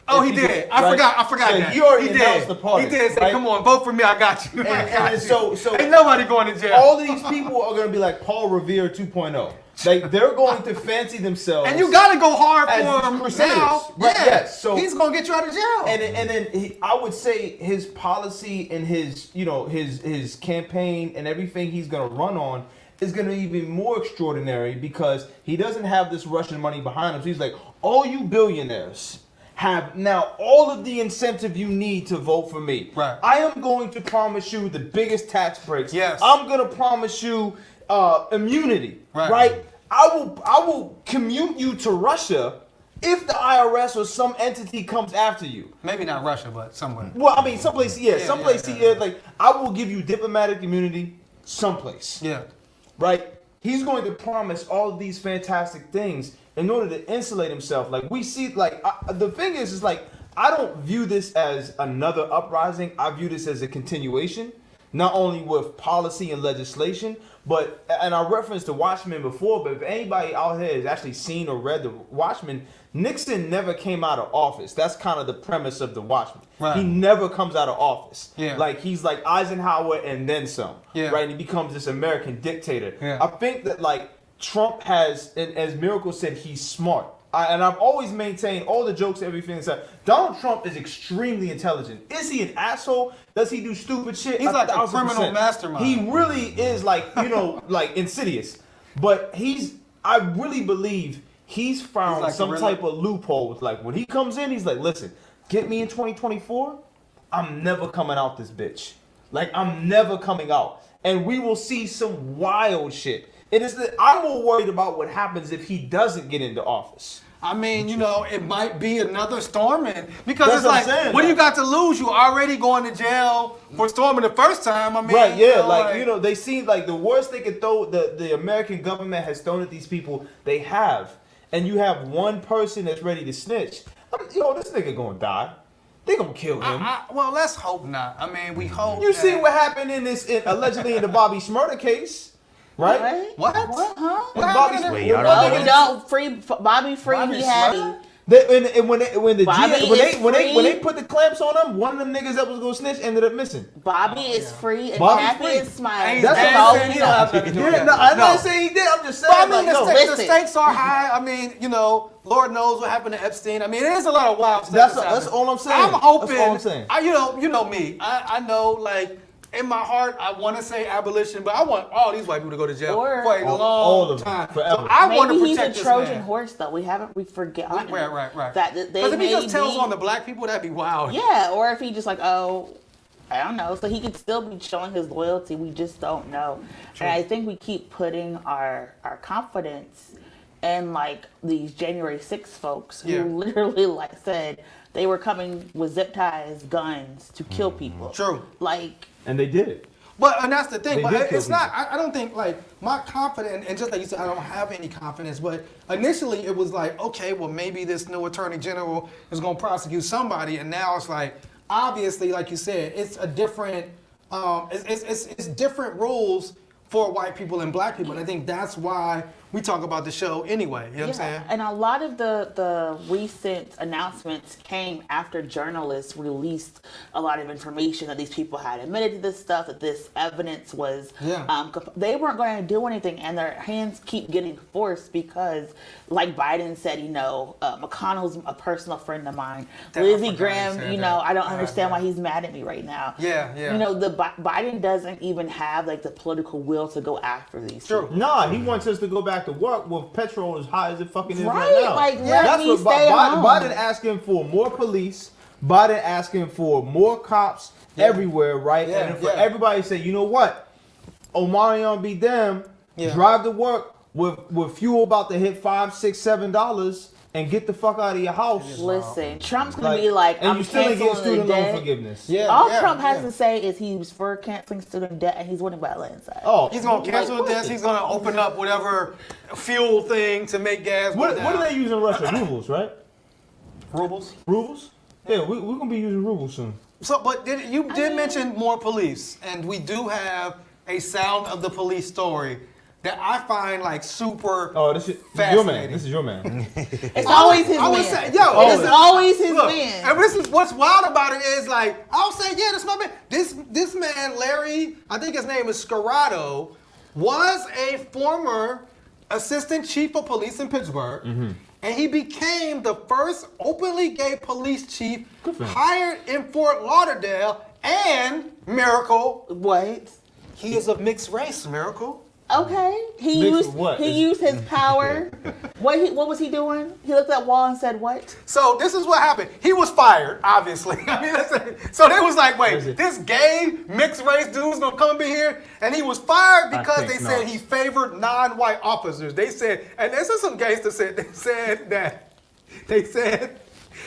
Speaker 6: Oh,
Speaker 3: If
Speaker 6: he
Speaker 3: you
Speaker 6: did.
Speaker 3: go-
Speaker 6: I
Speaker 3: right?
Speaker 6: forgot
Speaker 3: So
Speaker 6: that.
Speaker 3: he already
Speaker 6: did.
Speaker 3: announced the pardon,
Speaker 6: He did say,
Speaker 3: right?
Speaker 6: "Come on, vote for me. I got you." I got
Speaker 3: And
Speaker 6: you.
Speaker 3: so
Speaker 6: Ain't nobody going to jail.
Speaker 3: all of these people are going to be like Paul Revere 2.0. Like, they're going to fancy themselves.
Speaker 6: and you got to go hard
Speaker 3: as
Speaker 6: for him
Speaker 3: crusaders.
Speaker 6: now.
Speaker 3: Right,
Speaker 6: Yeah.
Speaker 3: yes. So
Speaker 6: he's going to get you out of jail.
Speaker 3: And then I would say his policy and his his campaign and everything he's gonna run on is gonna be even more extraordinary because he doesn't have this Russian money behind him. So he's like, all you billionaires have now all of the incentive you need to vote for me.
Speaker 6: Right.
Speaker 3: I am going to promise you the biggest tax breaks.
Speaker 6: Yes.
Speaker 3: I'm gonna promise you immunity.
Speaker 6: Right.
Speaker 3: I will commute you to Russia if the IRS or some entity comes after you.
Speaker 6: Maybe not Russia, but somewhere.
Speaker 3: Well, I mean, someplace, someplace,
Speaker 6: yeah.
Speaker 3: like, I will give you diplomatic immunity someplace,
Speaker 6: Yeah.
Speaker 3: right? He's going to promise all of these fantastic things in order to insulate himself. Like, we see, like, the thing is like, I don't view this as another uprising. I view this as a continuation, not only with policy and legislation, but, and I referenced the Watchmen before, but if anybody out here has actually seen or read the Watchmen, Nixon never came out of office. That's kind of the premise of the Watchmen.
Speaker 6: Right.
Speaker 3: He never comes out of office.
Speaker 6: Yeah.
Speaker 3: Like, he's like Eisenhower and then some.
Speaker 6: Yeah.
Speaker 3: Right? And he becomes this American dictator.
Speaker 6: Yeah.
Speaker 3: I think that, like, Trump has, and as Miracle said, he's smart. And I've always maintained all the jokes, everything aside, Donald Trump is extremely intelligent. Is he an asshole? Does he do stupid shit?
Speaker 6: He's like a
Speaker 3: 1,000%.
Speaker 6: criminal mastermind.
Speaker 3: He really is, like, like insidious. But I really believe he's found
Speaker 6: He's like
Speaker 3: some
Speaker 6: a real-
Speaker 3: type of loophole. Like, when he comes in, he's like, listen, get me in 2024, I'm never coming out this bitch. Like, I'm never coming out. And we will see some wild shit. It is that I'm more worried about what happens if he doesn't get into office.
Speaker 6: I mean, it might be another storming because
Speaker 3: That's
Speaker 6: it's
Speaker 3: what
Speaker 6: like,
Speaker 3: I'm saying,
Speaker 6: what do you
Speaker 3: though.
Speaker 6: got to lose? You already going to jail for storming the first time. I mean,
Speaker 3: Right, yeah, they see, like, the worst they could throw, the American government has thrown at these people, they have. and you have one person that's ready to snitch, this nigga gonna die. They gonna kill him.
Speaker 6: Well, let's hope not. I mean, we hope.
Speaker 3: You see what happened allegedly in the Bobby Shmurda case, right?
Speaker 6: What?
Speaker 4: Huh?
Speaker 6: What happened?
Speaker 5: Wait, y'all
Speaker 4: No,
Speaker 5: know
Speaker 4: we don't free Bobby free.
Speaker 6: Bobby
Speaker 4: He had
Speaker 6: Shmurda?
Speaker 3: When
Speaker 4: Bobby
Speaker 3: they
Speaker 4: is
Speaker 3: put the clamps on him, one of them niggas that was gonna snitch ended up missing.
Speaker 4: Bobby is free and
Speaker 3: Bobby's
Speaker 4: happy
Speaker 3: free.
Speaker 4: and smiling.
Speaker 3: That's
Speaker 6: Ain't
Speaker 3: all
Speaker 6: saying he don't have nothing to do with that.
Speaker 3: I'm
Speaker 6: No.
Speaker 3: not saying he did. I'm just saying.
Speaker 6: But I mean,
Speaker 3: like, yo,
Speaker 6: the
Speaker 4: listen.
Speaker 6: stakes are high. I mean, Lord knows what happened to Epstein. I mean, there's a lot of wild stuff.
Speaker 3: That's all I'm saying.
Speaker 6: I'm hoping.
Speaker 3: That's all I'm saying.
Speaker 6: You know me. I know, like, in my heart, I want to say abolition, but I want all these white people to go to jail
Speaker 4: Or-
Speaker 6: for a
Speaker 3: all
Speaker 6: long
Speaker 3: of them,
Speaker 6: time.
Speaker 3: forever.
Speaker 6: So I want to
Speaker 4: Maybe he's
Speaker 6: protect
Speaker 4: a
Speaker 6: this
Speaker 4: Trojan
Speaker 6: man.
Speaker 4: horse, though. We forget.
Speaker 6: Right.
Speaker 4: That they
Speaker 6: Because if he just tells
Speaker 4: be-
Speaker 6: on the black people, that'd be wild.
Speaker 4: Yeah, or if he just like, I don't know. So he could still be showing his loyalty. We just don't know.
Speaker 6: True.
Speaker 4: And I think we keep putting our confidence in like these January 6th folks who
Speaker 6: Yeah.
Speaker 4: literally like said they were coming with zip ties, guns to kill people.
Speaker 6: True.
Speaker 4: Like,
Speaker 3: And they did it.
Speaker 6: And that's the thing.
Speaker 3: They
Speaker 6: But
Speaker 3: did kill
Speaker 6: it's not. I don't think like my confidence, and just like you said, I don't have any confidence. But initially, it was like, okay, well, maybe this new attorney general is going to prosecute somebody, and now it's like, obviously, like you said, it's a different. It's different rules for white people and black people, and I think that's why we talk about the show anyway. You know what I'm saying?
Speaker 4: And a lot of the recent announcements came after journalists released a lot of information that these people had admitted to this stuff, that this evidence was, they weren't going to do anything, and their hands keep getting forced because, like Biden said, McConnell's a personal friend of mine. Lizzie Graham, I don't understand why he's mad at me right now.
Speaker 6: Yeah.
Speaker 4: Biden doesn't even have like the political will to go after these people.
Speaker 3: Nah, he wants us to go back to work with petrol as high as it fucking is right
Speaker 4: Right,
Speaker 3: now.
Speaker 4: like, let me
Speaker 3: what
Speaker 4: stay home.
Speaker 3: Biden asking for more police. Biden asking for more cops everywhere, right?
Speaker 6: Yeah,
Speaker 3: and for everybody to say, you know what? Omarion be damned. Drive to work with fuel about to hit $5, $6, $7 and get the fuck out of your house.
Speaker 4: Listen, Trump's gonna be like,
Speaker 3: and
Speaker 4: I'm
Speaker 3: you still ain't getting
Speaker 4: canceling the
Speaker 3: student loan
Speaker 4: debt.
Speaker 3: forgiveness.
Speaker 4: All Trump has to say is he's for canceling student debt, and he's winning by a landslide.
Speaker 3: Oh,
Speaker 6: He's gonna cancel this. He's gonna open up whatever fuel thing to make gas.
Speaker 3: What do they use in Russia? Rubles, right?
Speaker 6: Rubles?
Speaker 3: Rubles? Yeah, we're gonna be using rubles soon.
Speaker 6: So, but you did mention more police, and we do have a Sound of the Police story that I find like super
Speaker 3: This is
Speaker 6: fascinating.
Speaker 3: your man. This is your man.
Speaker 4: It's always his
Speaker 6: I would
Speaker 4: man.
Speaker 6: say,
Speaker 4: It's always his
Speaker 6: look,
Speaker 4: man.
Speaker 6: And this is what's wild about it is like I'll say, yeah, that's my man. This man, Larry, I think his name is Scarrato, was a former assistant chief of police in Pittsburgh. And he became the first openly gay police chief hired in Fort Lauderdale. And Miracle,
Speaker 4: What?
Speaker 6: he is of mixed race. Miracle.
Speaker 4: Okay. He
Speaker 3: Mixed with what?
Speaker 4: used his power. What was he doing? He looked at that wall and said what?
Speaker 6: So this is what happened. He was fired, obviously. I mean, so they was like, wait, this gay mixed race dude's gonna come in here, and he was fired because they said he favored non-white officers. They said, and this is some gangsters said. They said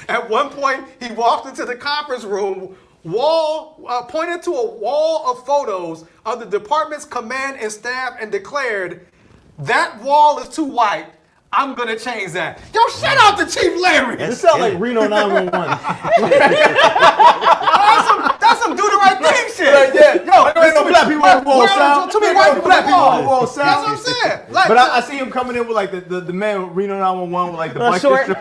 Speaker 6: at one point he walked into the conference room. Pointed to a wall of photos of the department's command and staff and declared, that wall is too white. I'm going to change that. Yo, shout out to Chief Larry.
Speaker 3: This sounds like Reno 911.
Speaker 6: That's some do the right thing shit.
Speaker 3: Right there.
Speaker 6: Yo,
Speaker 3: There ain't no black people on the wall, Sal.
Speaker 6: Too many white people on the wall.
Speaker 3: Sal.
Speaker 6: That's what I'm saying. Like,
Speaker 3: But I see him coming in with like the man with Reno 911 with like the black
Speaker 4: short
Speaker 3: shirt.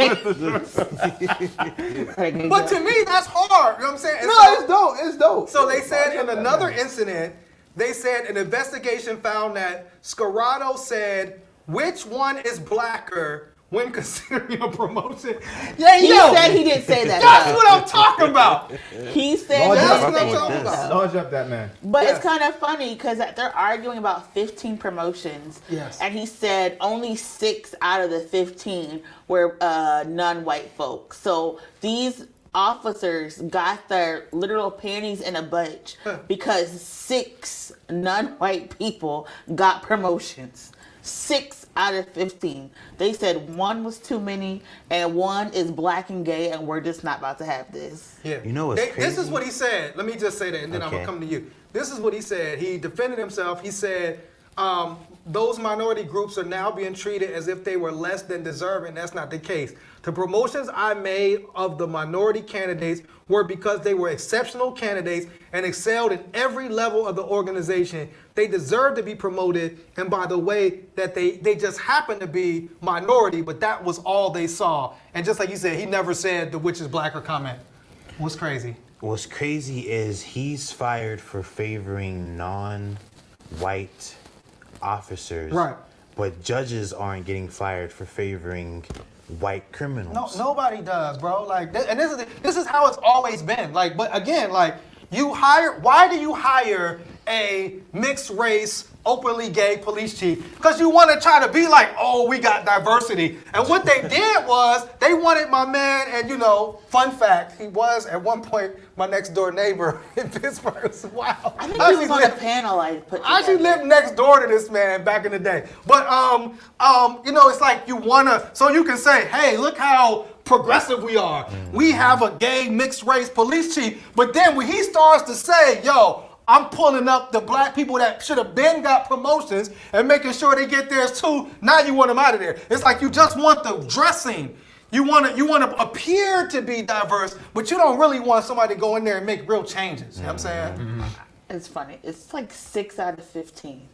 Speaker 6: but to me, that's hard. You know what I'm saying? And
Speaker 3: No,
Speaker 6: so-
Speaker 3: it's dope. It's dope.
Speaker 6: So they said in another incident, they said an investigation found that Scarrato said, which one is blacker when considering a promotion? Yeah,
Speaker 4: He said he didn't say that.
Speaker 6: That's
Speaker 4: though.
Speaker 6: what I'm talking about.
Speaker 4: He said
Speaker 3: Lodge
Speaker 4: he
Speaker 6: That's
Speaker 3: up.
Speaker 4: didn't
Speaker 6: what I'm
Speaker 4: say
Speaker 6: talking
Speaker 4: that.
Speaker 6: about.
Speaker 3: Lodge up that man.
Speaker 4: But
Speaker 6: Yes.
Speaker 4: it's kind of funny because they're arguing about 15 promotions.
Speaker 6: Yes.
Speaker 4: And he said only 6 out of the 15 were non-white folks. So these officers got their literal panties in a bunch because 6 non-white people got promotions. 6 out of 15. They said 1 was too many and 1 is black and gay, and we're just not about to have this.
Speaker 6: Yeah.
Speaker 5: You know what's
Speaker 6: This is
Speaker 5: crazy?
Speaker 6: what he said. Let me just say that, and then I'm
Speaker 5: Okay.
Speaker 6: gonna come to you. This is what he said. He defended himself. He said, those minority groups are now being treated as if they were less than deserving. That's not the case. The promotions I made of the minority candidates were because they were exceptional candidates and excelled in every level of the organization. They deserve to be promoted, and by the way, that they just happen to be minority, but that was all they saw. And just like you said, he never said the witch is black or comment. What's crazy?
Speaker 5: What's crazy is he's fired for favoring non-white officers,
Speaker 6: Right.
Speaker 5: but judges aren't getting fired for favoring white criminals.
Speaker 6: No, nobody does, bro. Like, and this is how it's always been. Like, but again, like, why do you hire a mixed race, openly gay police chief? Because you want to try to be like, oh, we got diversity. And what they did was they wanted my man, and fun fact, he was at one point my next door neighbor in Pittsburgh. Wow.
Speaker 4: I think he was on a panel I put together.
Speaker 6: I actually lived next door to this man back in the day. But it's like you wanna, so you can say, hey, look how progressive we are. We have a gay mixed race police chief. But then when he starts to say, yo, I'm pulling up the black people that should have been got promotions and making sure they get theirs too, now you want them out of there. It's like you just want the dressing. You want to appear to be diverse, but you don't really want somebody to go in there and make real changes. You know what I'm saying?
Speaker 4: It's funny. It's like 6 out of 15.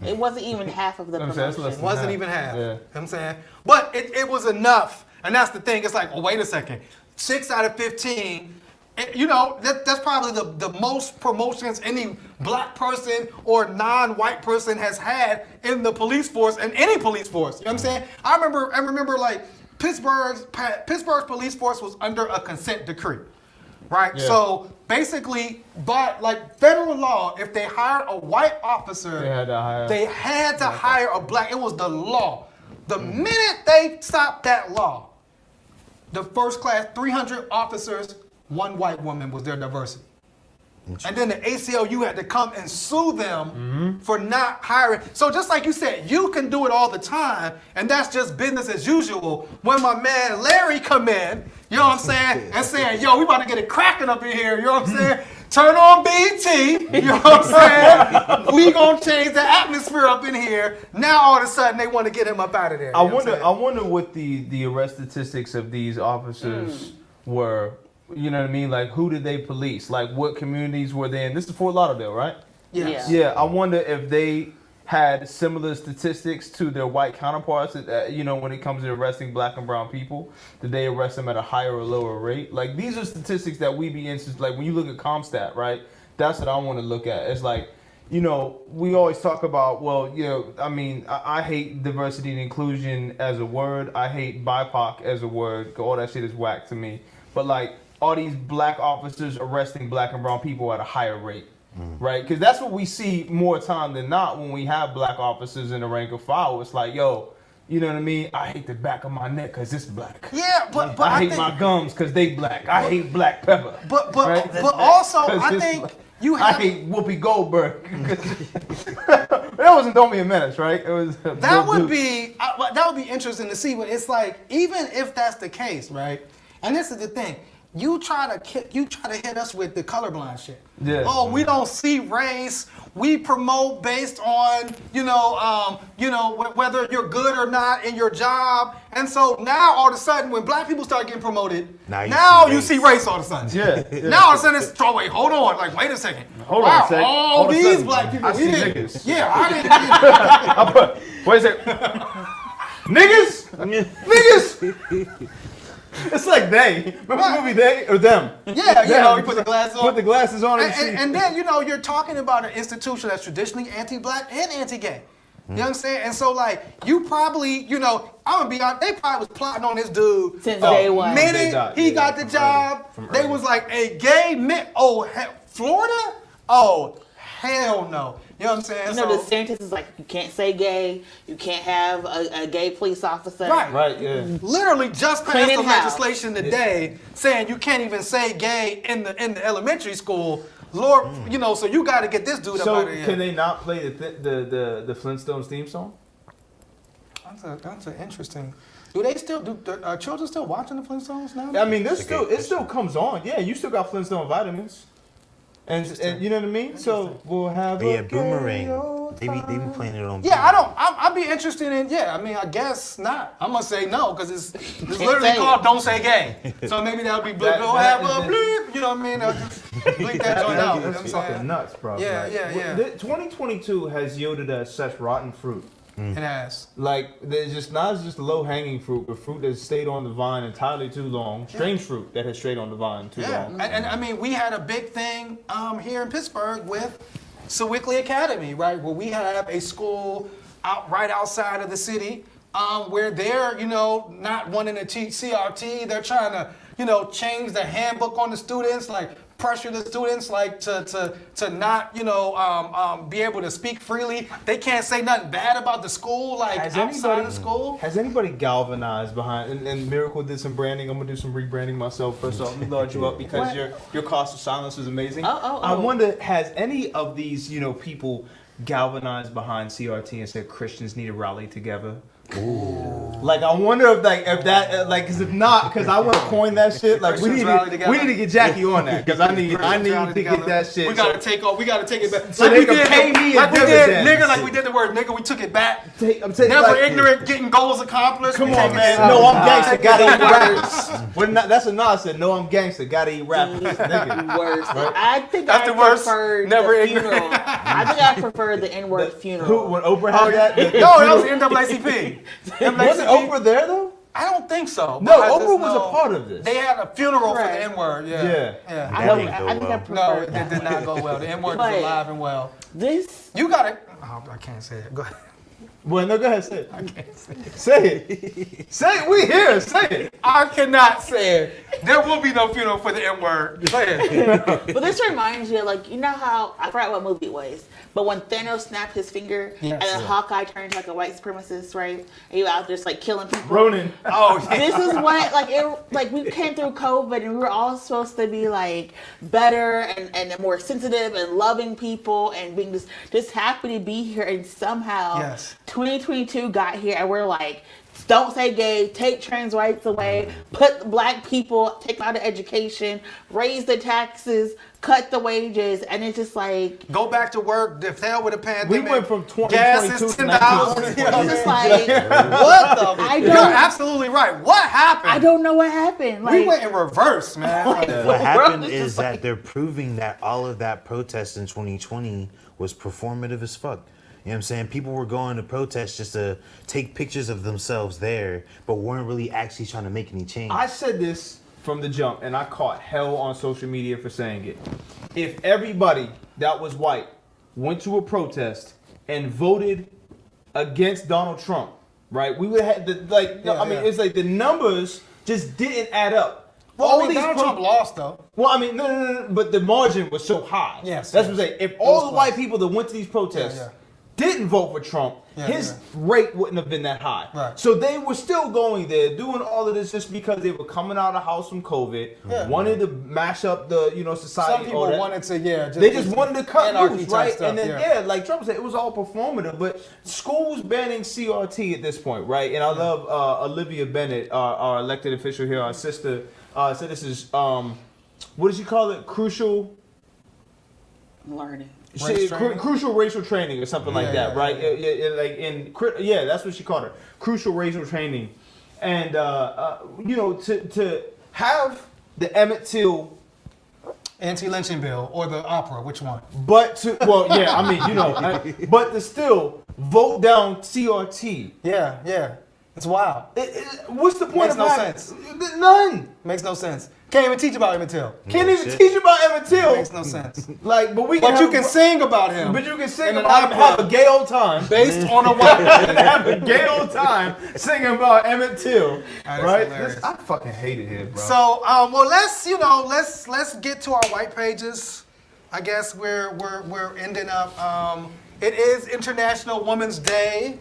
Speaker 4: It wasn't even half of the
Speaker 3: I'm saying, that's less
Speaker 4: promotion.
Speaker 3: than
Speaker 6: Wasn't
Speaker 3: half.
Speaker 6: even half.
Speaker 3: Yeah.
Speaker 6: You know what I'm saying? But it was enough. And that's the thing. It's like, well, wait a second. 6 out of 15. That's probably the most promotions any black person or non-white person has had in the police force, and any police force. You know what I'm saying? I remember like Pittsburgh's police force was under a consent decree, right?
Speaker 3: Yeah.
Speaker 6: So basically, by like federal law, if they hired a white officer,
Speaker 3: They had to hire
Speaker 6: a black. It was the law. The minute they stopped that law, the first class 300 officers, 1 white woman was their diversity. And then the ACLU had to come and sue them for not hiring. So just like you said, you can do it all the time, and that's just business as usual. When my man Larry come in, you know what I'm saying, and saying, yo, we about to get it cracking up in here, you know what I'm saying? Turn on BET, you know what I'm saying? We gonna change the atmosphere up in here. Now all of a sudden they want to get him up out of there.
Speaker 3: I wonder what the arrest statistics of these officers were. You know what I mean? Like, who did they police? Like, what communities were they in? This is Fort Lauderdale, right?
Speaker 6: Yes.
Speaker 3: Yeah, I wonder if they had similar statistics to their white counterparts, when it comes to arresting black and brown people. Did they arrest them at a higher or lower rate? Like, these are statistics that we be interested, like, when you look at ComStat, right? That's what I want to look at. It's like, we always talk about, I hate diversity and inclusion as a word. I hate BIPOC as a word. All that shit is whack to me. But, like, are these black officers arresting black and brown people at a higher rate, right? Because that's what we see more time than not when we have black officers in the rank of file. It's like, yo, you know what I mean? I hate the back of my neck because it's black.
Speaker 6: Yeah, but
Speaker 3: I hate my gums because they black. I hate black pepper.
Speaker 6: But
Speaker 3: right?
Speaker 6: also, I think you have...
Speaker 3: I hate Whoopi Goldberg. That wasn't Don't Be a Menace, right? It was
Speaker 6: that would be interesting to see. But it's like, even if that's the case, right? And this is the thing. You try to hit us with the colorblind shit.
Speaker 3: Yeah.
Speaker 6: Oh, we don't see race. We promote based on whether you're good or not in your job. And so now all of a sudden, when black people start getting promoted, now you see race all of a sudden.
Speaker 3: Yeah.
Speaker 6: Now all of a sudden it's wait, hold on, like wait a second.
Speaker 3: Hold on a second.
Speaker 6: All these black people.
Speaker 3: I see niggas.
Speaker 6: Yeah, I didn't.
Speaker 3: Wait a second. Niggas. It's like they. Remember the movie They or Them?
Speaker 6: Yeah, you put the glasses on.
Speaker 3: Put the glasses on
Speaker 6: and then, you're talking about an institution that's traditionally anti-black and anti-gay. You know what I'm saying? And so, like, you probably, I'm going to be honest, they probably was plotting on this dude.
Speaker 4: Since day one.
Speaker 6: Minute he got the job, they was like, a gay man, Florida? Oh, hell no. You know what I'm saying?
Speaker 4: The DeSantis is like, you can't say gay, you can't have a gay police officer.
Speaker 6: Right,
Speaker 3: yeah.
Speaker 6: Literally just passed the
Speaker 4: Cleaning house.
Speaker 6: legislation today saying you can't even say gay in the elementary school. Lord, so you got to get this dude up out of here.
Speaker 3: So can they not play the Flintstones theme song?
Speaker 6: That's an interesting. Are children still watching the Flintstones now?
Speaker 3: I mean, it still comes on. Yeah, you still got Flintstone vitamins. And you know what I mean? So we'll have
Speaker 5: Boomerang. They be playing it on.
Speaker 6: Yeah, I'd be interested in. Yeah, I mean, I guess not. I'm gonna say no because it's literally called "Don't Say Gay." So maybe that'll be bleep. Go have a bleep. You know what I mean? I'll just bleep that joint out. You know what I'm
Speaker 3: fucking
Speaker 6: saying?
Speaker 3: nuts, bro.
Speaker 6: Yeah,
Speaker 3: Like,
Speaker 6: yeah.
Speaker 3: 2022 has yielded us such rotten fruit.
Speaker 6: It has.
Speaker 3: Like there's just not just low hanging fruit, but fruit that's stayed on the vine entirely too long. Strange fruit that has stayed on the vine too long.
Speaker 6: And I mean, we had a big thing here in Pittsburgh with Sewickley Academy, right? Where we have a school right outside of the city where they're, not wanting to teach CRT. They're trying to, change the handbook on the students, like pressure the students, like to not, be able to speak freely. They can't say nothing bad about the school, like outside of school.
Speaker 3: Has anybody galvanized behind? And Miracle did some branding. I'm gonna do some rebranding myself. First off, let me launch you up because your cost of silence is amazing. I wonder, has any of these people galvanized behind CRT and said Christians need to rally together? Ooh. Like I wonder if that because if not, because I want to coin that shit. Like we need to get Jackie on that because I need to get that shit.
Speaker 6: We gotta take it back.
Speaker 3: So they can pay me
Speaker 6: like
Speaker 3: a dividend.
Speaker 6: Nigga, like we did the word nigga. We took it back.
Speaker 3: I'm saying,
Speaker 6: never ignorant, getting goals accomplished.
Speaker 3: Come on, man. No, I'm gangster. Gotta eat rappers. That's what Nas said. No, I'm gangster. Gotta eat rappers. Nigga.
Speaker 4: Worse. I think
Speaker 6: that's the worst.
Speaker 4: Never the funeral. I think I prefer the N-word funeral.
Speaker 3: Who, when Oprah had that?
Speaker 6: No, that was NAACP.
Speaker 3: Wasn't Oprah there though?
Speaker 6: I don't think so.
Speaker 3: No, Oprah was a part of this.
Speaker 6: They had a funeral for the N-word. Yeah.
Speaker 4: I think I prefer
Speaker 6: No, it did not go well. The N-word was alive and well.
Speaker 4: You
Speaker 6: got it. Oh, I can't say it. Go ahead.
Speaker 3: Well, no, go ahead. Say it.
Speaker 6: I can't say it.
Speaker 3: Say it. Say it. We here. Say it.
Speaker 6: I cannot say it. There will be no funeral for the N-word. Say it.
Speaker 4: But this reminds you, how, I forgot what movie it was, but when Thanos snapped his finger and then Hawkeye turned into a white supremacist, right? And you out there just killing people.
Speaker 3: Ronin.
Speaker 6: Oh, yeah.
Speaker 4: This is what, we came through COVID and we were all supposed to be better and more sensitive and loving people and being just happy to be here, and somehow 2022 got here and we're don't say gay, take trans rights away, put black people, take them out of education, raise the taxes, cut the wages, and it's just
Speaker 6: go back to work, hell with a pandemic.
Speaker 3: We went from 2022
Speaker 6: gas is $10.
Speaker 4: It's just what the?
Speaker 6: You're absolutely right. What happened?
Speaker 4: I don't know what happened.
Speaker 6: We went in reverse, man.
Speaker 5: What happened is that they're proving that all of that protest in 2020 was performative as fuck. You know what I'm saying? People were going to protest just to take pictures of themselves there, but weren't really actually trying to make any change.
Speaker 3: I said this from the jump, and I caught hell on social media for saying it. If everybody that was white went to a protest and voted against Donald Trump, right? We would have it's the numbers just didn't add up.
Speaker 6: Well, Donald Trump lost though.
Speaker 3: Well, no, but the margin was so high.
Speaker 6: Yes,
Speaker 3: that's what I'm saying. If all the white people that went to these protests didn't vote for Trump, his rate wouldn't have been that high.
Speaker 6: Right.
Speaker 3: So they were still going there, doing all of this just because they were coming out of the house from COVID, wanted to mash up the society.
Speaker 6: Some people wanted to,
Speaker 3: they just wanted to cut loose, right?
Speaker 6: Stuff,
Speaker 3: and then like Trump said, it was all performative. But schools banning CRT at this point, right? And I love Olivia Bennett, our elected official here, our sister. So this is what did you call it? Crucial
Speaker 4: learning.
Speaker 3: Crucial racial training or something like that, right? That's what she called it. Crucial racial training, and to have the Emmett Till
Speaker 6: anti-lynching bill or the opera, which one?
Speaker 3: But but to still vote down CRT.
Speaker 6: Yeah, it's wild.
Speaker 3: What's the point?
Speaker 6: Makes no sense.
Speaker 3: None.
Speaker 6: Makes no sense. Can't even teach about Emmett Till.
Speaker 3: Can't even teach about Emmett Till.
Speaker 6: Makes no sense.
Speaker 3: But
Speaker 6: you can sing about him.
Speaker 3: But you can sing about him, have a gay old time.
Speaker 6: Based on a white.
Speaker 3: Have a gay old time singing about Emmett Till. Right? I fucking hate it here, bro.
Speaker 6: So, let's get to our white pages. I guess we're ending up. It is International Women's Day.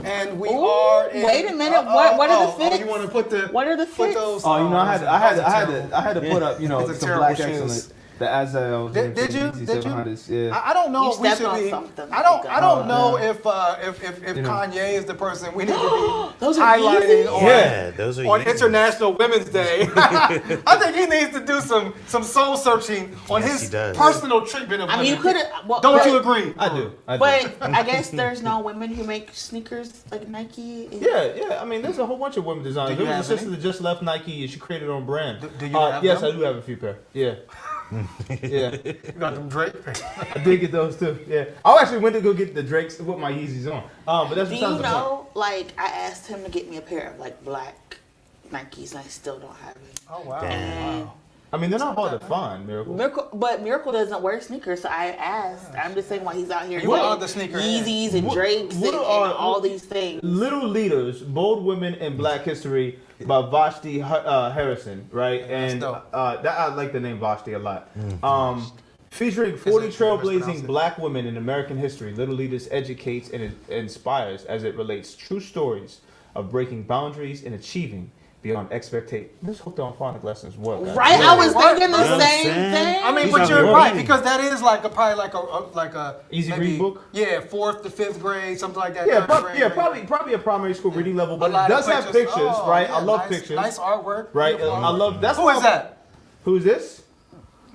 Speaker 6: And we are.
Speaker 4: Wait a minute. What are the fits?
Speaker 6: You want to put the?
Speaker 4: What are the fits?
Speaker 6: Those,
Speaker 3: I had to put up,
Speaker 6: it's
Speaker 3: some black excellence. The Azels.
Speaker 6: Did you?
Speaker 3: Yeah.
Speaker 6: I don't know
Speaker 4: You
Speaker 6: if we
Speaker 4: stepped
Speaker 6: should
Speaker 4: on
Speaker 6: be.
Speaker 4: something.
Speaker 6: I don't know
Speaker 3: yeah.
Speaker 6: if Kanye is the person we need to be
Speaker 4: Those are
Speaker 6: highlighting
Speaker 4: Yeezys?
Speaker 6: on,
Speaker 5: Yeah, those are
Speaker 6: on
Speaker 5: Yeezys.
Speaker 6: International Women's Day. I think he needs to do some soul searching on
Speaker 5: Yes, he
Speaker 6: his
Speaker 5: does.
Speaker 6: personal treatment of
Speaker 4: I mean, you
Speaker 6: women.
Speaker 4: could have.
Speaker 6: Don't you agree?
Speaker 3: I do.
Speaker 4: But I guess there's no women who make sneakers like Nike.
Speaker 3: Yeah. I mean, there's a whole bunch of women designers.
Speaker 6: Do you
Speaker 3: There was a
Speaker 6: have
Speaker 3: sister that just left Nike and she created her own brand.
Speaker 6: Do you have
Speaker 3: Yes,
Speaker 6: them?
Speaker 3: I do have a few pair. Yeah. Yeah.
Speaker 6: You got them Drake.
Speaker 3: I did get those too. Yeah. I actually went to go get the Drakes with my Yeezys on. But that's
Speaker 4: Do
Speaker 3: besides
Speaker 4: you
Speaker 3: the point.
Speaker 4: know? Like, I asked him to get me a pair of like black Nikes, and I still don't have it.
Speaker 6: Oh wow.
Speaker 4: And
Speaker 3: I mean, they're not hard to find, Miracle.
Speaker 4: Miracle doesn't wear sneakers, so I asked. I'm just saying why he's out here.
Speaker 6: You
Speaker 4: saying
Speaker 6: are the sneaker
Speaker 4: Yeezys and Drakes and all these things.
Speaker 3: Little Leaders, Bold Women in Black History by Vashti Harrison, right? And
Speaker 6: dope.
Speaker 3: that I like the name Vashti a lot. Featuring 40 trailblazing black women in American history, Little Leaders educates and inspires as it relates true stories of breaking boundaries and achieving beyond expectations. This hooked on phonic lessons work.
Speaker 4: Right? I was thinking the
Speaker 5: You know what I'm
Speaker 4: same
Speaker 5: saying?
Speaker 4: thing.
Speaker 6: I mean,
Speaker 3: These
Speaker 6: but
Speaker 3: are
Speaker 6: you're
Speaker 3: real
Speaker 6: right
Speaker 3: easy.
Speaker 6: because that is probably like a
Speaker 3: Easy
Speaker 6: maybe,
Speaker 3: read book?
Speaker 6: Yeah, 4th to 5th grade, something like that.
Speaker 3: Yeah,
Speaker 6: third grade.
Speaker 3: probably a primary school reading level, but
Speaker 6: A lot
Speaker 3: it
Speaker 6: of
Speaker 3: does have pictures,
Speaker 6: Oh,
Speaker 3: right?
Speaker 6: yeah,
Speaker 3: I love
Speaker 6: nice,
Speaker 3: pictures.
Speaker 6: Nice artwork.
Speaker 3: Right?
Speaker 6: Beautiful
Speaker 3: I love that's
Speaker 6: Who
Speaker 3: why-
Speaker 6: is that?
Speaker 3: Who's this?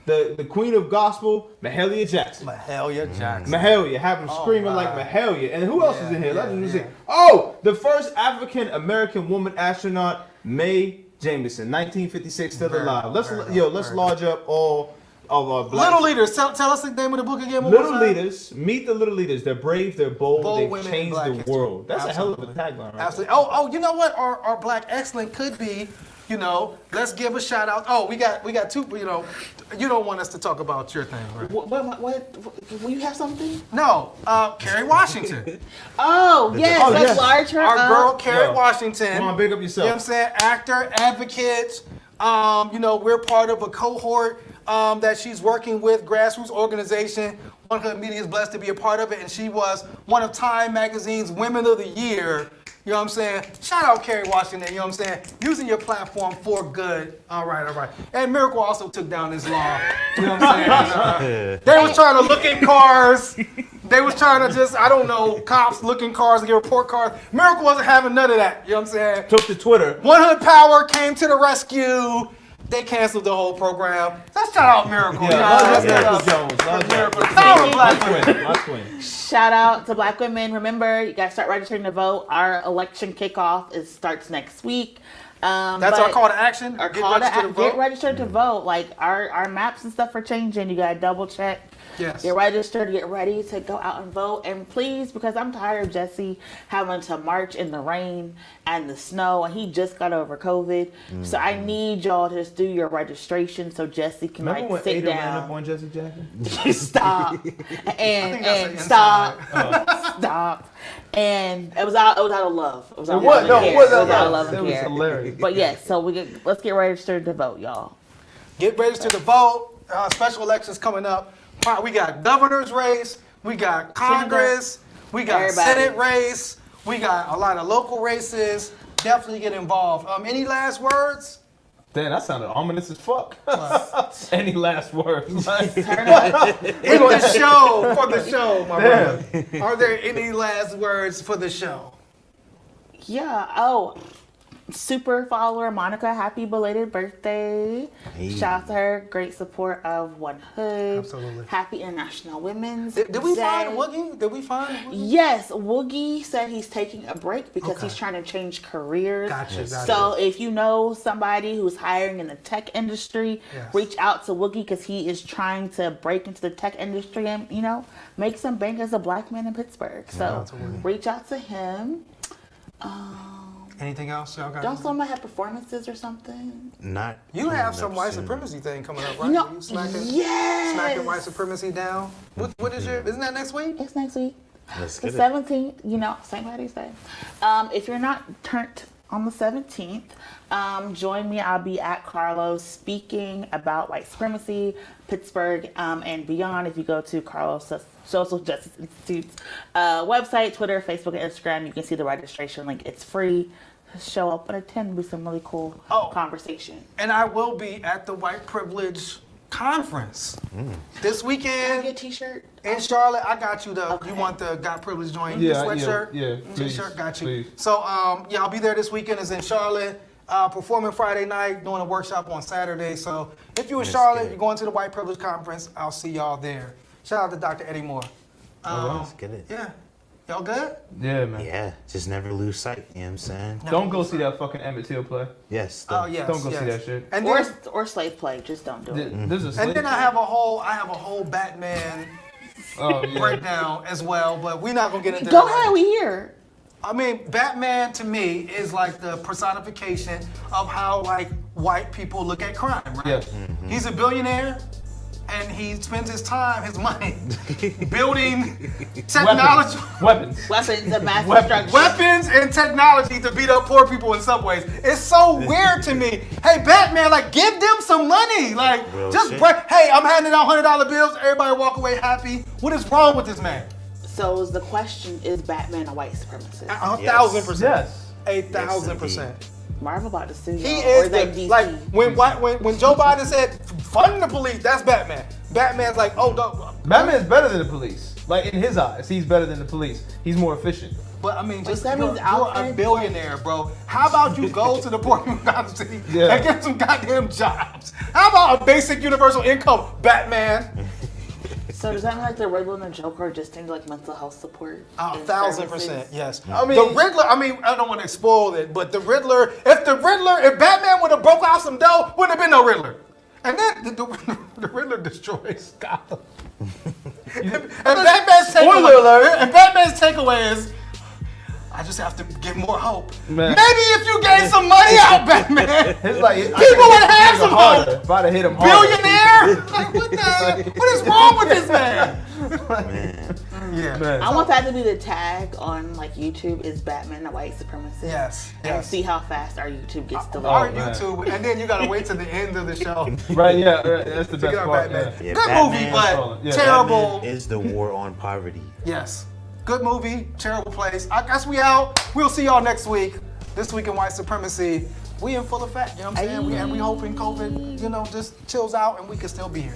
Speaker 3: The Queen of Gospel, Mahalia Jackson.
Speaker 6: Mahalia Jackson.
Speaker 3: Mahalia, have him screaming
Speaker 6: wow.
Speaker 3: like Mahalia. And who else is in here?
Speaker 6: yeah,
Speaker 3: Let's just
Speaker 6: yeah.
Speaker 3: see. Oh, the first African American woman astronaut, Mae Jemison, 1956, still
Speaker 6: Very
Speaker 3: alive.
Speaker 6: dope,
Speaker 3: Let's
Speaker 6: very
Speaker 3: yo,
Speaker 6: dope,
Speaker 3: let's
Speaker 6: very
Speaker 3: lodge up all of our black
Speaker 6: Little Leaders. Tell us the name of the book again. one
Speaker 3: Little
Speaker 6: more time.
Speaker 3: Leaders. Meet the Little Leaders. They're brave, they're bold,
Speaker 6: Bold
Speaker 3: they've
Speaker 6: women in
Speaker 3: changed
Speaker 6: black
Speaker 3: the
Speaker 6: history.
Speaker 3: world. That's a hell of a
Speaker 6: Absolutely.
Speaker 3: tagline, right?
Speaker 6: Absolutely. Oh, you know what? Our Black Excellent could be, let's give a shout out. Oh, we got two, you don't want us to talk about your thing, right?
Speaker 4: What? Will you have something?
Speaker 6: No, Kerry Washington.
Speaker 4: Oh, yes.
Speaker 3: Oh,
Speaker 4: Let's
Speaker 3: yes.
Speaker 4: large her
Speaker 6: Our
Speaker 4: up.
Speaker 6: girl Kerry
Speaker 3: Yo,
Speaker 6: Washington.
Speaker 3: Come on, big up
Speaker 6: You know what I'm
Speaker 3: yourself.
Speaker 6: saying? Actor, advocate. We're part of a cohort that she's working with, grassroots organization. One of her media is blessed to be a part of it, and she was one of Time Magazine's Women of the Year. You know what I'm saying? Shout out Kerry Washington, you know what I'm saying? Using your platform for good. All right. And Miracle also took down this law. You know what I'm saying? They was trying to look in cars. They was trying to just, cops look in cars and get report cards. Miracle wasn't having none of that. You know what I'm saying?
Speaker 3: Took to Twitter.
Speaker 6: 100 Power came to the rescue. They canceled the whole program. Let's shout out Miracle.
Speaker 3: Yeah,
Speaker 6: You know,
Speaker 3: love
Speaker 6: let's
Speaker 3: Miracle
Speaker 6: get up.
Speaker 3: Jones. Love
Speaker 6: Miracle.
Speaker 3: Miracle.
Speaker 6: Power of Black women.
Speaker 3: My queen.
Speaker 4: Shout out to Black women. Remember, you got to start registering to vote. Our election kickoff starts next week.
Speaker 6: That's our call to action.
Speaker 4: Our
Speaker 6: Get
Speaker 4: call
Speaker 6: registered to
Speaker 4: to
Speaker 6: vote.
Speaker 4: get registered to vote. Like our maps and stuff are changing. You got to double check.
Speaker 6: Yes.
Speaker 4: Get registered, get ready to go out and vote. And please, because I'm tired of Jesse having to march in the rain and the snow, and he just got over COVID. So I need y'all to just do your registration so Jesse can
Speaker 3: Remember when
Speaker 4: sit
Speaker 3: Ada ran up
Speaker 4: down.
Speaker 3: on Jesse Jackson?
Speaker 4: Stop.
Speaker 6: that's
Speaker 4: and
Speaker 6: an
Speaker 4: stop. Stop. And it was out of love. It was out of
Speaker 3: What?
Speaker 4: love
Speaker 3: No,
Speaker 4: and
Speaker 3: it
Speaker 4: care.
Speaker 3: was
Speaker 4: It was out of love
Speaker 3: It
Speaker 4: and
Speaker 3: was
Speaker 4: care.
Speaker 3: hilarious.
Speaker 4: But yes, so let's get registered to vote, y'all.
Speaker 6: Get registered to vote. Special elections coming up. We got governor's race. We got Congress. We got
Speaker 4: Everybody.
Speaker 6: Senate race. We got a lot of local races. Definitely get involved. Any last words?
Speaker 3: Damn, that sounded ominous as fuck. Any last words?
Speaker 4: Turn up.
Speaker 6: For the show, my brother. Are there any last words for the show?
Speaker 4: Yeah. Oh, super follower Monica, happy belated birthday.
Speaker 5: Hey.
Speaker 4: Shout out to her. Great support of One Hood.
Speaker 6: Absolutely.
Speaker 4: Happy International Women's
Speaker 6: Did we
Speaker 4: Day.
Speaker 6: find Woogie? Did we find Woogie?
Speaker 4: Yes, Woogie said he's taking a break because he's trying to change careers.
Speaker 6: Gotcha.
Speaker 4: So if you know somebody who's hiring in the tech industry,
Speaker 6: Yes.
Speaker 4: reach out to Woogie because he is trying to break into the tech industry and, make some bank as a black man in Pittsburgh. So reach out to him.
Speaker 6: Anything else y'all got?
Speaker 4: Don't somebody have performances or something?
Speaker 5: Not.
Speaker 6: You have some
Speaker 5: coming up
Speaker 6: white
Speaker 5: soon.
Speaker 6: supremacy thing coming up, right?
Speaker 4: No.
Speaker 6: You smacking
Speaker 4: Yes.
Speaker 6: white supremacy down. What is your? Isn't that next week?
Speaker 4: It's next week.
Speaker 5: Let's
Speaker 4: The
Speaker 5: get it.
Speaker 4: 17th, St. Patty's Day. If you're not turned on the 17th, join me. I'll be at Carlos speaking about white supremacy, Pittsburgh, and beyond. If you go to Carlos Social Justice Institute's website, Twitter, Facebook, and Instagram, you can see the registration link. It's free. Show up and attend. It'll be some really cool conversation.
Speaker 6: And I will be at the White Privilege Conference. This
Speaker 4: Can I
Speaker 6: weekend
Speaker 4: get a t-shirt?
Speaker 6: in Charlotte. I got you the.
Speaker 4: Okay.
Speaker 6: You want the Got Privilege joint
Speaker 3: Yeah,
Speaker 6: sweatshirt?
Speaker 3: yeah, please,
Speaker 6: T-shirt. Got you.
Speaker 3: please.
Speaker 6: So yeah, I'll be there this weekend. Is in Charlotte. Performing Friday night, doing a workshop on Saturday. So if you're in
Speaker 5: That's
Speaker 6: Charlotte,
Speaker 5: good.
Speaker 6: you're going to the White Privilege Conference. I'll see y'all there. Shout out to Dr. Eddie Moore.
Speaker 5: Let's get it.
Speaker 6: Yeah, y'all good?
Speaker 3: Yeah, man.
Speaker 5: Yeah, just never lose sight. You know what I'm saying?
Speaker 3: Don't go see that fucking Emmett Till play.
Speaker 5: Yes.
Speaker 6: Oh yes.
Speaker 3: Don't go
Speaker 6: yes.
Speaker 3: see that shit.
Speaker 6: And then,
Speaker 4: Or slave play. Just don't do it.
Speaker 3: This is a
Speaker 6: and then
Speaker 3: slave-
Speaker 6: I have a whole Batman
Speaker 3: Oh, yeah.
Speaker 6: breakdown as well, but we're not gonna get into
Speaker 4: Go
Speaker 6: that.
Speaker 4: ahead, we here.
Speaker 6: I mean, Batman to me is like the personification of how like white people look at crime, right?
Speaker 3: Yeah.
Speaker 6: He's a billionaire and he spends his time, his money, building technology,
Speaker 3: Weapons.
Speaker 4: Weapons of mass
Speaker 3: Weapons.
Speaker 4: destruction.
Speaker 6: weapons and technology to beat up poor people in subways. It's so weird to me. Hey, Batman, like give them some money. Like
Speaker 5: Real
Speaker 6: just
Speaker 5: shit.
Speaker 6: break, hey, I'm handing out $100 bills, everybody walk away happy. What is wrong with this man?
Speaker 4: So is the question, is Batman a white supremacist?
Speaker 6: 1,000%.
Speaker 3: Yes.
Speaker 6: 1,000%.
Speaker 4: Marvel about to sue
Speaker 6: He
Speaker 4: y'all, or
Speaker 6: is
Speaker 4: that
Speaker 6: the,
Speaker 4: DC?
Speaker 6: like when Joe Biden said fund the police, that's Batman. Batman's like, oh, don't.
Speaker 3: Batman's better than the police. Like in his eyes, he's better than the police. He's more efficient.
Speaker 6: But I mean, just
Speaker 4: that
Speaker 6: you're,
Speaker 4: means
Speaker 6: you're a
Speaker 4: Alfred-
Speaker 6: billionaire, bro. How about you go to the poor people in the city
Speaker 3: Yeah.
Speaker 6: and get some goddamn jobs? How about a basic universal income, Batman?
Speaker 4: So does that mean like the Riddler and the Joker are just into like mental health support? and
Speaker 6: 1,000%,
Speaker 4: services?
Speaker 6: yes.
Speaker 3: I mean-
Speaker 6: the Riddler. I mean, I don't want to spoil it, but the Riddler. If Batman would have broke out some dough, wouldn't have been no Riddler. And then the Riddler destroys Gotham. and Batman's
Speaker 3: Spoiler alert.
Speaker 6: And Batman's takeaway is, I just have to give more hope.
Speaker 3: Man.
Speaker 6: Maybe if you gave some money out, Batman,
Speaker 3: It's like
Speaker 6: people would have some hope.
Speaker 3: If I'd have hit him harder.
Speaker 6: Billionaire? Like what the? What is wrong with this man?
Speaker 5: Man.
Speaker 6: Yeah.
Speaker 3: Man.
Speaker 4: I want that to be the tag on like YouTube, is Batman a white supremacist?
Speaker 6: Yes.
Speaker 4: And
Speaker 6: Yes.
Speaker 4: see how fast our YouTube gets deleted.
Speaker 6: Our
Speaker 3: man.
Speaker 6: YouTube, and then you gotta wait till the end of the show.
Speaker 3: Right, yeah, that's the
Speaker 6: to
Speaker 3: best
Speaker 6: get our
Speaker 3: part.
Speaker 6: Batman.
Speaker 3: Yeah.
Speaker 5: Yeah,
Speaker 6: Good
Speaker 5: Batman-
Speaker 6: movie, but
Speaker 3: Yeah,
Speaker 6: terrible.
Speaker 5: Batman is the war on poverty.
Speaker 6: Yes. Good movie, terrible place. I guess we out. We'll see y'all next week. This week in White Supremacy. We in full effect, you know what I'm saying? We hoping COVID, you know, just chills out and we can still be here.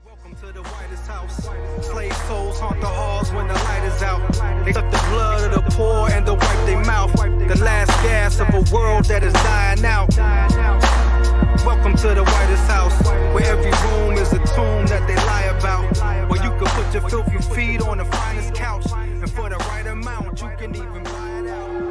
Speaker 1: Welcome to the whitest house. Slave souls haunt the halls when the light is out. They suck the blood of the poor and to wipe their mouth. The last gasp of a world that is dying out. Welcome to the whitest house, where every room is a tomb that they lie about. Where you can put your filthy feet on the finest couch, and for the right amount, you can even buy it out.